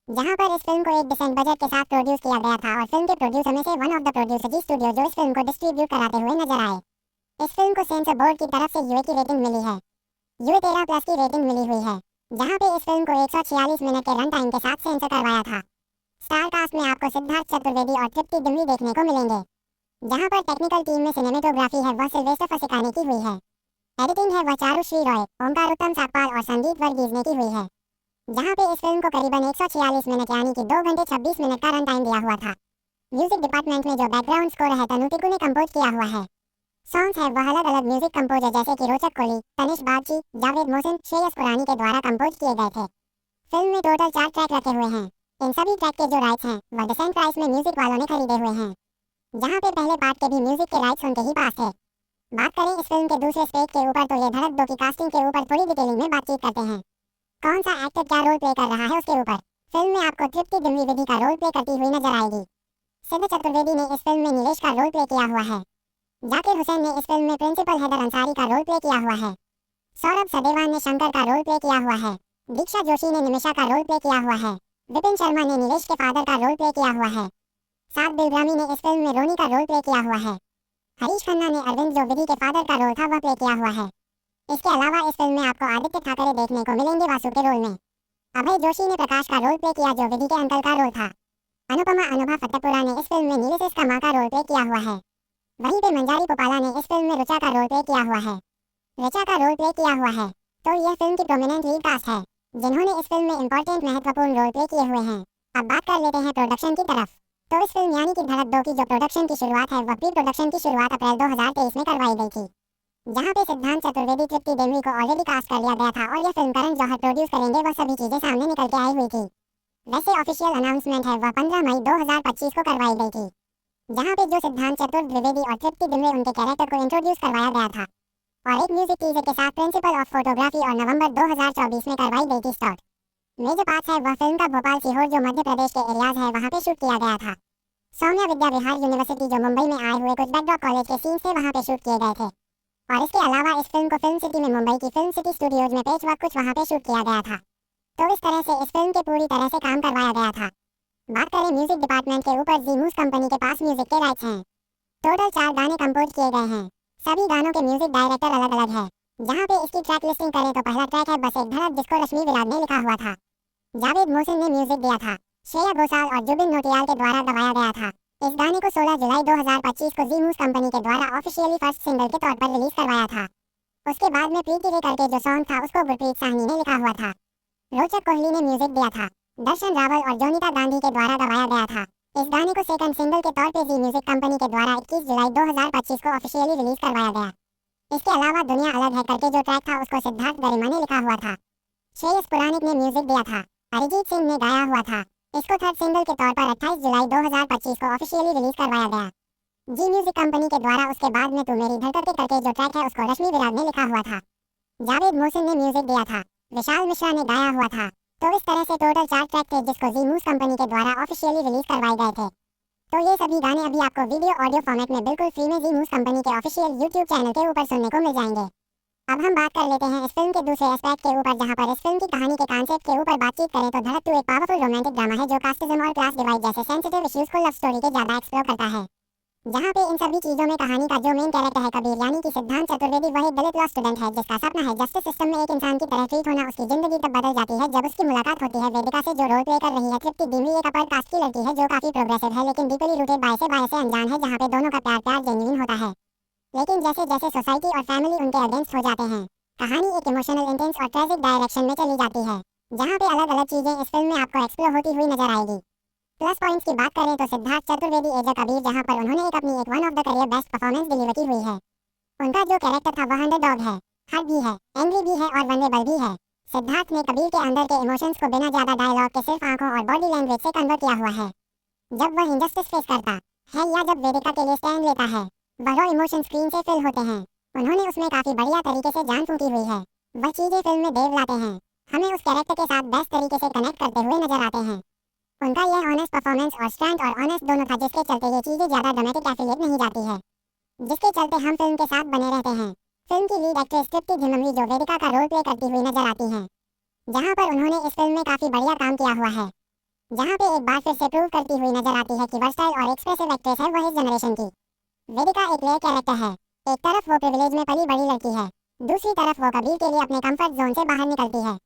जहां पर इस फिल्म को एक डिसेंट बजट के साथ प्रोड्यूस किया गया था और फिल्म के प्रोड्यूसर में से one of the producer Zee studio जो इस फिल्म को डिस्ट्रीब्यूट कराते हुए नजर आए। इस फिल्म को सेंसर बोर्ड की तरफ से यूए की रेटिंग मिली है। यूए 13+ की रेटिंग मिली हुई है जहां पे इस फिल्म को 146 मिनट के रन टाइम के साथ सेंसर करवाया था। स्टार कास्ट में आपको सिद्धार्थ चतुर्वेदी और तृप्ति डिमरी देखने को मिलेंगे जहां पर टेक्निकल टीम में सिनेमेटोग्राफी है वह सिल्वेस्टर फसिकाने की हुई है। एडिटिंग है वह चारुश्री रॉय, ओमकार उत्तम साकपाल और संदीप वर्गीज ने की हुई है जहां पे इस फिल्म को करीबन 146 मिनट यानी कि 2 घंटे 26 मिनट का रन टाइम दिया हुआ था। म्यूजिक डिपार्टमेंट में जो बैकग्राउंड स्कोर है तनु टिकू ने कंपोज किया हुआ है। सॉन्ग्स है वह अलग अलग म्यूजिक कंपोजर जैसे कि रोचक कोली, तनिष बागची, जावेद मोहसिन, श्रेयस कुरानी के द्वारा कंपोज किए गए थे। फिल्म में टोटल 4 ट्रैक रखे हुए हैं। इन सभी ट्रैक के जो राइट्स हैं वह डिसेंट प्राइस में म्यूजिक वालों ने खरीदे हुए हैं जहां पे पहले पार्ट के भी म्यूजिक के राइट्स उनके ही पास थे। बात करें इस फिल्म के दूसरे स्टेज के ऊपर तो ये धड़क 2 की कास्टिंग के ऊपर थोड़ी डिटेलिंग में बातचीत करते हैं। कौन सा एक्टर क्या रोल प्ले कर रहा है उसके ऊपर। फिल्म में आपको तृप्ति डिमरी विधि का रोल प्ले करती हुई नजर आएगी। सिद्ध चतुर्वेदी ने इस फिल्म में नीलेश का रोल प्ले किया हुआ है। जाकिर हुसैन ने इस फिल्म में प्रिंसिपल हैदर अंसारी का रोल प्ले किया हुआ है। सौरभ सदेवान ने शंकर का रोल प्ले किया हुआ है। दीक्षा जोशी ने निमिषा का रोल प्ले किया हुआ है। विपिन शर्मा ने नीलेश के फादर का रोल प्ले किया हुआ है। साथ बिलग्रामी ने इस फिल्म में रोनी का रोल प्ले किया हुआ है। हरीश खन्ना ने अरविंद जो विधि के फादर का रोल था वह प्ले किया हुआ है। इसके अलावा इस फिल्म में आपको आदित्य ठाकरे देखने को मिलेंगे वासु के रोल में। अभय जोशी ने प्रकाश का रोल प्ले किया जो विधि के अंकल का रोल था। अनुपमा अनुभा फतेहपुरा ने इस फिल्म में नीलेश का माँ का रोल प्ले किया हुआ है। वहीं पे मंजारी पोपाला ने इस फिल्म में रुचा का रोल प्ले किया हुआ है। ऋचा का रोल प्ले किया हुआ है। तो यह फिल्म की प्रोमिनेंट लीड कास्ट है जिन्होंने इस फिल्म में इंपॉर्टेंट महत्वपूर्ण रोल प्ले किए हुए हैं। अब बात कर लेते हैं प्रोडक्शन की तरफ। तो इस फिल्म यानी कि धड़क 2 की जो प्रोडक्शन की शुरुआत है वह प्री प्रोडक्शन की शुरुआत अप्रैल 2023 में करवाई गई थी जहां पे सिद्धांत चतुर्वेदी तृप्ति डिमरी को ऑलरेडी कास्ट कर लिया गया था और यह फिल्म करण जौहर प्रोड्यूस करेंगे वह सभी चीजें सामने निकल के आई हुई थी। वैसे ऑफिशियल अनाउंसमेंट है वह 15 मई 2025 को करवाई गई थी जहां पे जो सिद्धांत चतुर्वेदी और तृप्ति डिमरी उनके कैरेक्टर को इंट्रोड्यूस करवाया गया था और एक म्यूजिक टीजर के साथ प्रिंसिपल ऑफ फोटोग्राफी और नवंबर 2024 में करवाई गई थी स्टार्ट। मेजर पार्ट है वह फिल्म का भोपाल सीहोर जो मध्य प्रदेश के एरियाज है वहां पे शूट किया गया था। सौम्या विद्या विहार यूनिवर्सिटी जो मुंबई में आए हुए कुछ बैकड्रॉप कॉलेज के सीन्स थे वहां पे शूट किए गए थे और इसके अलावा इस फिल्म को फिल्म सिटी में मुंबई की फिल्म सिटी स्टूडियोज में पेच वर्क कुछ वहां पे शूट किया गया था। तो इस तरह से इस फिल्म के पूरी तरह से काम करवाया गया था। बात करें म्यूजिक डिपार्टमेंट के ऊपर जी मूस कंपनी के पास म्यूजिक के राइट्स हैं। टोटल 4 गाने कंपोज किए गए हैं। सभी गानों के म्यूजिक डायरेक्टर अलग अलग है जहां पे इसकी ट्रैक लिस्टिंग करें तो पहला ट्रैक है बस एक धड़क जिसको रश्मि विराज ने लिखा हुआ था। जावेद मोहसिन ने म्यूजिक दिया था। श्रेया घोषाल और जुबिन नौटियाल के द्वारा गवाया गया था। इस गाने को 16 जुलाई 2025 को जी मूस कंपनी के द्वारा ऑफिशियली फर्स्ट सिंगल के तौर पर रिलीज करवाया था। उसके बाद में प्रीति रे करके जो सॉन्ग था उसको गुरप्रीत साहनी ने लिखा हुआ था। रोचक कोहली ने म्यूजिक दिया था। दर्शन रावल और जोनीता गांधी के द्वारा गवाया गया था। इस गाने को सेकंड सिंगल के तौर पे जी म्यूजिक कंपनी के द्वारा 21 जुलाई 2025 को ऑफिशियली रिलीज करवाया गया। इसके अलावा दुनिया अलग है करके जो ट्रैक था उसको सिद्धार्थ गरिमा ने लिखा हुआ था। श्रेयस पुराणिक ने म्यूजिक दिया था। अरिजीत सिंह ने गाया हुआ था। इसको थर्ड सिंगल के तौर पर 28 जुलाई 2025 को ऑफिशियली रिलीज करवाया गया। जी म्यूजिक कंपनी के द्वारा उसके बाद में तू मेरी धड़कते करके जो ट्रैक है उसको रश्मि विराग ने लिखा हुआ था। जावेद मोहसिन ने म्यूजिक दिया था। विशाल मिश्रा ने गाया हुआ था। तो इस तरह से टोटल 4 ट्रैक थे जिसको जी म्यूजिक कंपनी के द्वारा ऑफिशियली रिलीज करवाए गए थे। तो ये सभी गाने अभी आपको वीडियो ऑडियो फॉर्मेट में बिल्कुल फ्री में जी म्यूजिक कंपनी के ऑफिशियल यूट्यूब चैनल के ऊपर सुनने को मिल जाएंगे। अब हम बात कर लेते हैं इस फिल्म के दूसरे एस्पेक्ट के ऊपर, जहां पर इस फिल्म की कहानी के कॉन्सेप्ट के ऊपर बातचीत करें तो धड़क 2 एक पावरफुल रोमांटिक ड्रामा है जो कास्टिज्म और क्लास डिवाइड जैसे सेंसिटिव इश्यूज को लव स्टोरी के ज्यादा एक्सप्लोर करता है। जहां पे इन सभी चीजों में कहानी का जो मेन कैरेक्टर है कबीर यानी कि सिद्धांत चतुर्वेदी, वह एक दलित लॉ स्टूडेंट है जिसका सपना है जस्टिस सिस्टम में एक इंसान की तरह ट्रीट होना। उसकी जिंदगी तब बदल जाती है जब उसकी मुलाकात होती है वेदिका से, जो रोल प्ले कर रही है तृप्ति डिमरी, एक अपर कास्ट की लड़की है जो काफी प्रोग्रेसिव है लेकिन डीपली रूटेड बाय से अनजान है, जहाँ पे दोनों का प्यार जेन्युइन होता है। लेकिन जैसे जैसे सोसाइटी और फैमिली उनके अगेंस्ट हो जाते हैं, कहानी एक इमोशनल, इंटेंस और ट्रेजिक डायरेक्शन में चली जाती है, जहाँ पे अलग अलग चीजें इस फिल्म में आपको एक्सप्लोर होती हुई नजर आएगी। प्लस पॉइंट्स की बात करें तो सिद्धार्थ चतुर्वेदी एज अ कबीर, जहाँ पर उन्होंने एक one of the career best performance deliver की हुई है। उनका जो कैरेक्टर था वह अंडरडॉग है, हर्ट भी है, एंग्री भी है और वल्नरेबल भी है। सिद्धार्थ ने कबीर के अंदर के इमोशंस को बिना ज्यादा डायलॉग के सिर्फ आंखों और बॉडी लैंग्वेज से कन्वर्ट किया हुआ है। जब वह इंजस्टिस फेस करता है या जब वेदिका के लिए स्टैंड लेता है, वह रॉ इमोशन स्क्रीन से फिल होते हैं। उन्होंने उसमें काफी बढ़िया तरीके से जान फूंकी हुई है। वह चीजें फिल्म में देव लाते हैं, हमें उस कैरेक्टर के साथ बेस्ट तरीके से कनेक्ट करते हुए नजर आते हैं। उनका यह ऑनेस्ट परफॉर्मेंस और स्ट्रेंथ और ऑनेस्ट दोनों था, जिसके चलते ये चीजें ज्यादा ड्रामेटिक एफिलिएट नहीं जाती है, जिसके चलते हम फिल्म के साथ बने रहते हैं। फिल्म की लीड एक्ट्रेस तृप्ति डिमरी जो वेदिका का रोल प्ले करती हुई नजर आती हैं, जहां पर उन्होंने इस फिल्म में काफी बढ़िया काम किया हुआ है, जहां पे एक बार फिर से प्रूव करती हुई नजर आती है कि वर्सटाइल और एक्सप्रेसिव एक्ट्रेस है वह इस जनरेशन की। वेदिका एक लेयर कैरेक्टर है। एक तरफ वो प्रिविलेज में पली बड़ी लड़की है, दूसरी तरफ वो कबीर के लिए अपने कंफर्ट जोन से बाहर निकलती है।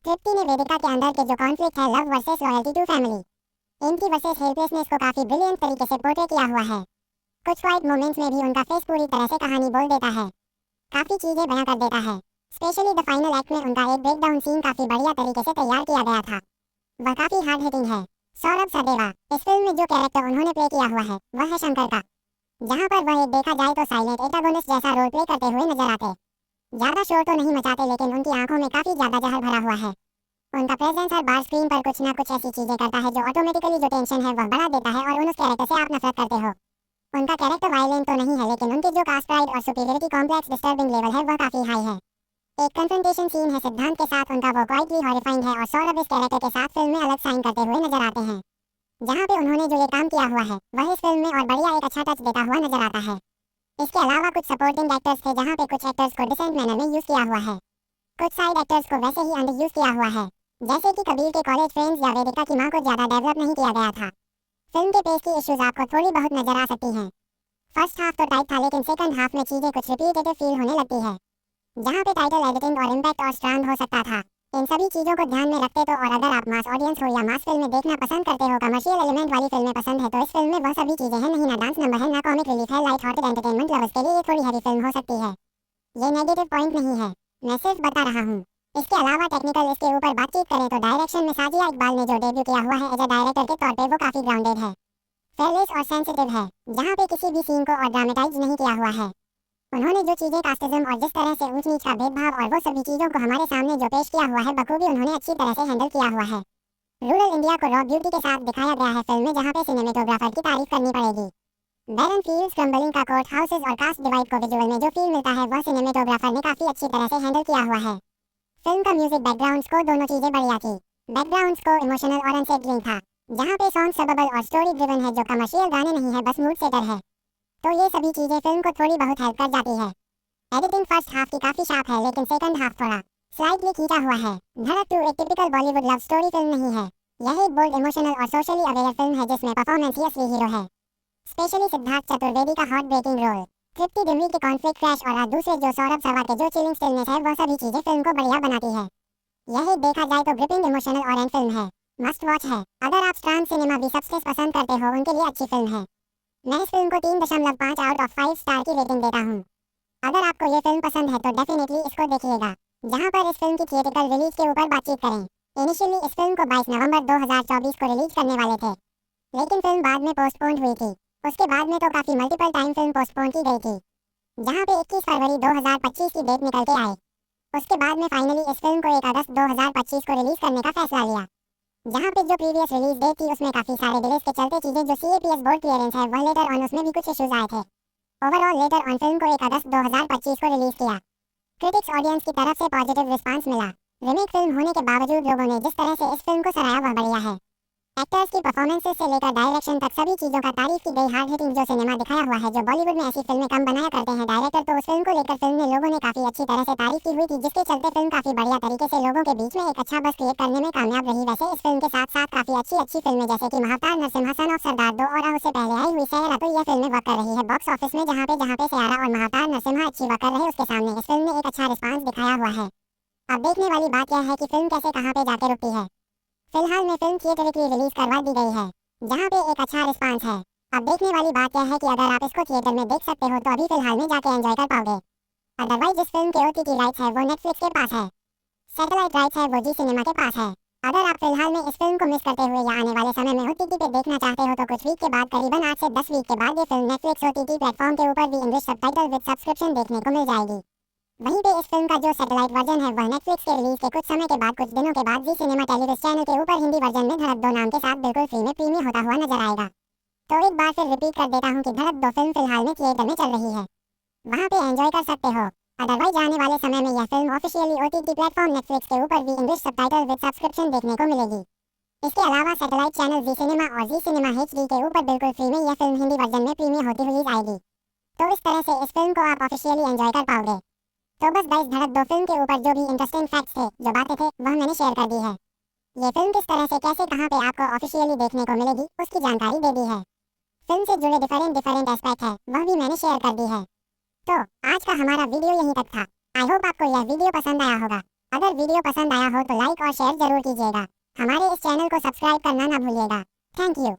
तृप्ति ने वेदिका के अंदर के जो कॉन्फ्लिक्ट है, love versus loyalty to family, इनकी वर्सेस हेल्पलेसनेस को काफी ब्रिलियंट तरीके से पोर्ट्रे किया हुआ है। कुछ क्वाइट मोमेंट्स में भी उनका फेस पूरी तरह से कहानी बोल देता है, काफी चीजें बयां कर देता है। स्पेशली द फाइनल एक्ट में उनका एक ब्रेकडाउन सीन काफी बढ़िया तरीके से तैयार किया गया था, वह काफी हार्ड हिटिंग है। सौरभ सदेवा, इस फिल्म में जो कैरेक्टर उन्होंने प्ले किया हुआ है वह है शंकर का, जहां पर वह एक देखा जाए तो साइलेंट एंटागोनिस्ट जैसा रोल प्ले करते हुए नजर आते। ज्यादा शोर तो नहीं मचाते लेकिन उनकी आंखों में काफी ज्यादा जहर भरा हुआ है। उनका प्रेजेंस हर बार स्क्रीन पर कुछ ना कुछ ऐसी चीजें करता है जो ऑटोमेटिकली जो टेंशन है वह बढ़ा देता है और उन उस कैरेक्टर से आप नफरत करते हो। उनका कैरेक्टर वायलेंट तो नहीं है लेकिन उनकी जो कास्ट प्राइड और सुपीरियरिटी कॉम्प्लेक्स डिस्टर्बिंग लेवल है वह काफी हाई है। एक कन्फ्रंटेशन सीन है सिद्धांत के साथ, उनका वो क्वाइटली हॉरिफाइंग है और सौरभ इस कैरेक्टर के साथ फिल्म में अलग साइन करते हुए नजर आते हैं, जहाँ पे उन्होंने जो ये काम किया हुआ है वह इस फिल्म में और बढ़िया एक अच्छा टच देता हुआ नजर आता है। इसके अलावा कुछ सपोर्टिंग एक्टर्स थे जहाँ पे कुछ एक्टर्स को डिसेंट मैनर में यूज किया हुआ है, कुछ साइड एक्टर्स को वैसे ही अंडर यूज किया हुआ है, जैसे कि कबीर के कॉलेज फ्रेंड्स या वेदिका की मां को ज्यादा डेवलप नहीं किया गया था। फिल्म के पेस की इश्यूज आपको थोड़ी बहुत नजर आ सकती हैं। फर्स्ट हाफ तो टाइट था लेकिन सेकंड हाफ में चीजें कुछ रिपीटेटिव फील होने लगती है, जहाँ पे टाइटल एडिटिंग और इम्पैक्ट और स्ट्रॉन्ग हो सकता था। इन सभी चीजों को ध्यान में रखते तो और अगर आप मास ऑडियंस हो या मास फिल्में देखना पसंद करते हो, कमर्शियल एलिमेंट वाली फिल्में पसंद है, तो इस फिल्म में वह सभी चीजें हैं नहीं। ना डांस नंबर है, ना कॉमिक रिलीफ है, लाइट हार्टेड एंटरटेनमेंट लवर्स के लिए ये थोड़ी हैवी फिल्म हो सकती है। ये नेगेटिव पॉइंट नहीं है, मैं सिर्फ बता रहा हूँ। इसके अलावा टेक्निकल इसके ऊपर बातचीत करें तो डायरेक्शन में साजिया इकबाल ने जो डेब्यू किया हुआ है एज अ डायरेक्टर के तौर पे वो काफी ग्राउंडेड है, फेयरलेस और सेंसिटिव है, जहाँ पे किसी भी सीन को और ड्रामेटाइज नहीं किया हुआ है। उन्होंने जो चीजें कास्टिज्म और जिस तरह से ऊंच नीच का भेदभाव और वो सभी चीजों को हमारे सामने जो पेश किया हुआ है बखूबी उन्होंने अच्छी तरह से हैंडल किया हुआ है। रूरल इंडिया को रॉ ब्यूटी के साथ दिखाया गया है फिल्म में, जहाँ पे सिनेमेटोग्राफर की तारीफ करनी पड़ेगी। बैरन फील्ड्स क्रम्बलिंग का कोर्ट हाउसेज और कास्ट डिवाइड को विजुअल में जो फील मिलता है वह सिनेमेटोग्राफर ने काफी अच्छी तरह से हैंडल किया हुआ है। फिल्म का म्यूजिक बैकग्राउंड स्कोर दोनों चीजें बढ़िया थी। बैकग्राउंड स्कोर इमोशनल और अनसेटलिंग था, जहाँ पे सॉन्ग सबबल और स्टोरी ड्रिवन है, जो कमर्शियल गाने नहीं है बस मूड सेटर है। तो ये सभी चीजें फिल्म को थोड़ी बहुत हेल्प कर जाती है। एडिटिंग फर्स्ट हाफ की काफी शार्प है लेकिन सेकंड हाफ थोड़ा स्लाइटली खींचा हुआ है। धड़क 2 एक typical Bollywood love story film नहीं है, यह एक बोल्ड इमोशनल और सोशली अवेयर फिल्म है जिसमें परफॉर्मेंस ही असली हीरो है, स्पेशली सिद्धार्थ चतुर्वेदी का हार्ट ब्रेकिंग रोल, तृप्ति डिमरी के कॉन्फ्लिक्ट क्रैश और दूसरे जो सौरभ सवा के जो चिलिंग स्टिलनेस है, वह सभी चीजें फिल्म को बढ़िया बनाती है। यह एक देखा जाए तो ग्रिपिंग इमोशनल और एंड फिल्म है, मस्ट वॉच है। अगर आप स्ट्रॉन्ग सिनेमा भी सबसे पसंद करते हो उनके लिए अच्छी फिल्म है। मैं इस फिल्म को 3.5 आउट ऑफ 5 स्टार की रेटिंग देता हूँ। अगर आपको ये फिल्म पसंद है तो डेफिनेटली इसको देखिएगा, जहां पर इस फिल्म की थिएट्रिकल रिलीज के ऊपर बातचीत करें। इनिशियली इस फिल्म को 22 नवंबर 2024 को रिलीज करने वाले थे, लेकिन फिल्म बाद में पोस्टपोन्ड हुई थी। उसके बाद में तो काफी मल्टीपल टाइम फिल्म पोस्टपोन की गई थी, जहां पे 21 फरवरी 2025 की डेट निकल के आए। उसके बाद में फाइनली इस फिल्म को 1 अगस्त 2025 को रिलीज करने का फैसला लिया, जहां पे जो प्रीवियस रिलीज डेट थी उसमें काफी सारे डिलेस के चलते चीजें जो CAPS बोर्ड क्लियरेंस है वह लेटर ऑन उसमें भी कुछ इश्यूज आए थे। ओवरऑल लेटर ऑन फिल्म को 1 अगस्त 2025 को रिलीज किया। क्रिटिक्स ऑडियंस की तरफ से पॉजिटिव रिस्पांस मिला। रिमेक फिल्म होने के बावजूद लोगों ने जिस तरह से इस फिल्म को सराहा वह बढ़िया है। एक्टर्स की परफॉर्मेंसेस से लेकर डायरेक्शन तक सभी चीजों का तारीफ की गई। हार्ड हिटिंग जो सिनेमा दिखाया हुआ है, जो बॉलीवुड में ऐसी फिल्में कम बनाया करते हैं डायरेक्टर, तो उस फिल्म को लेकर फिल्म में लोगों ने काफी अच्छी तरह से तारीफ की हुई थी, जिसके चलते फिल्म काफी बढ़िया तरीके से लोगों के बीच में एक अच्छा बस क्रिएट करने में कामयाब रही। वैसे इस फिल्म के साथ साथ काफी अच्छी फिल्में जैसे कि महाअवतार नरसिम्हा, सन ऑफ सरदार 2 और उससे पहले आई हुई सैरा, तो यह फिल्में वर्क कर रही है बॉक्स ऑफिस में। जहाँ पे सैरा और महाअवतार नरसिम्हा अच्छी वर्क कर रहे, उसके सामने इस फिल्म ने एक अच्छा रिस्पांस दिखाया हुआ है। अब देखने वाली बात यह है कि फिल्म कैसे कहाँ पे जाके रुकती है। फिलहाल में फिल्म थिएटरिकली रिलीज करवा दी गई है, जहाँ पे एक अच्छा रिस्पांस है। अब देखने वाली बात यह है कि अगर आप इसको थिएटर में देख सकते हो तो अभी फिलहाल में जाके एंजॉय कर पाओगे। अदरवाइज इस फिल्म के OTT राइट्स है वो नेटफ्लिक्स के पास है, सैटेलाइट राइट्स है वो जी सिनेमा के पास है। अगर आप फिलहाल में इस फिल्म को मिस करते हुए या आने वाले समय में OTT पे देखना चाहते हो तो कुछ वीक के बाद, करीबन 8 से 10 वीक के बाद, ये फिल्म नेटफ्लिक्स OTT प्लेटफॉर्म के ऊपर भी इंग्लिश सबटाइटल विद सब्सक्रिप्शन देखने को मिल जाएगी। वहीं पे इस फिल्म का जो सैटेलाइट वर्जन है वह नेटफ्लिक्स के रिलीज के कुछ समय के बाद, कुछ दिनों के बाद, जी सिनेमा टेलीविजन चैनल के ऊपर हिंदी वर्जन में धड़क 2 नाम के साथ बिल्कुल फ्री में प्रीमियर होता हुआ नजर आएगा। तो एक बार फिर रिपीट कर देता हूँ कि धड़क 2 फिल्म फिलहाल में थिएटर में चल रही है, वहाँ पे एंजॉय कर सकते हो। अदरवाइज आने वाले समय में यह film officially OTT platform Netflix के ऊपर भी इंग्लिश सबटाइटल विद सब्सक्रिप्शन देखने को मिलेगी। इसके अलावा सैटेलाइट चैनल जी सिनेमा और जी सिनेमा HD के ऊपर बिल्कुल फ्री में यह फिल्म हिंदी वर्जन में प्रीमियर होती हुई आएगी। तो इस तरह से इस फिल्म को आप ऑफिशियली एंजॉय कर पाओगे। तो बस गाइस, धड़क 2 फिल्म के ऊपर जो भी इंटरेस्टिंग फैक्ट्स थे, जो बातें थे, वह मैंने शेयर कर दी है। ये फिल्म किस तरह से कैसे कहाँ पे आपको ऑफिशियली देखने को मिलेगी उसकी जानकारी दे दी है। फिल्म से जुड़े डिफरेंट एस्पेक्ट है वह भी मैंने शेयर कर दी है। तो आज का हमारा वीडियो यहीं तक था। आई होप आपको यह वीडियो पसंद आया होगा। अगर वीडियो पसंद आया हो तो लाइक और शेयर जरूर कीजिएगा। हमारे इस चैनल को सब्सक्राइब करना ना भूलिएगा। Thank you.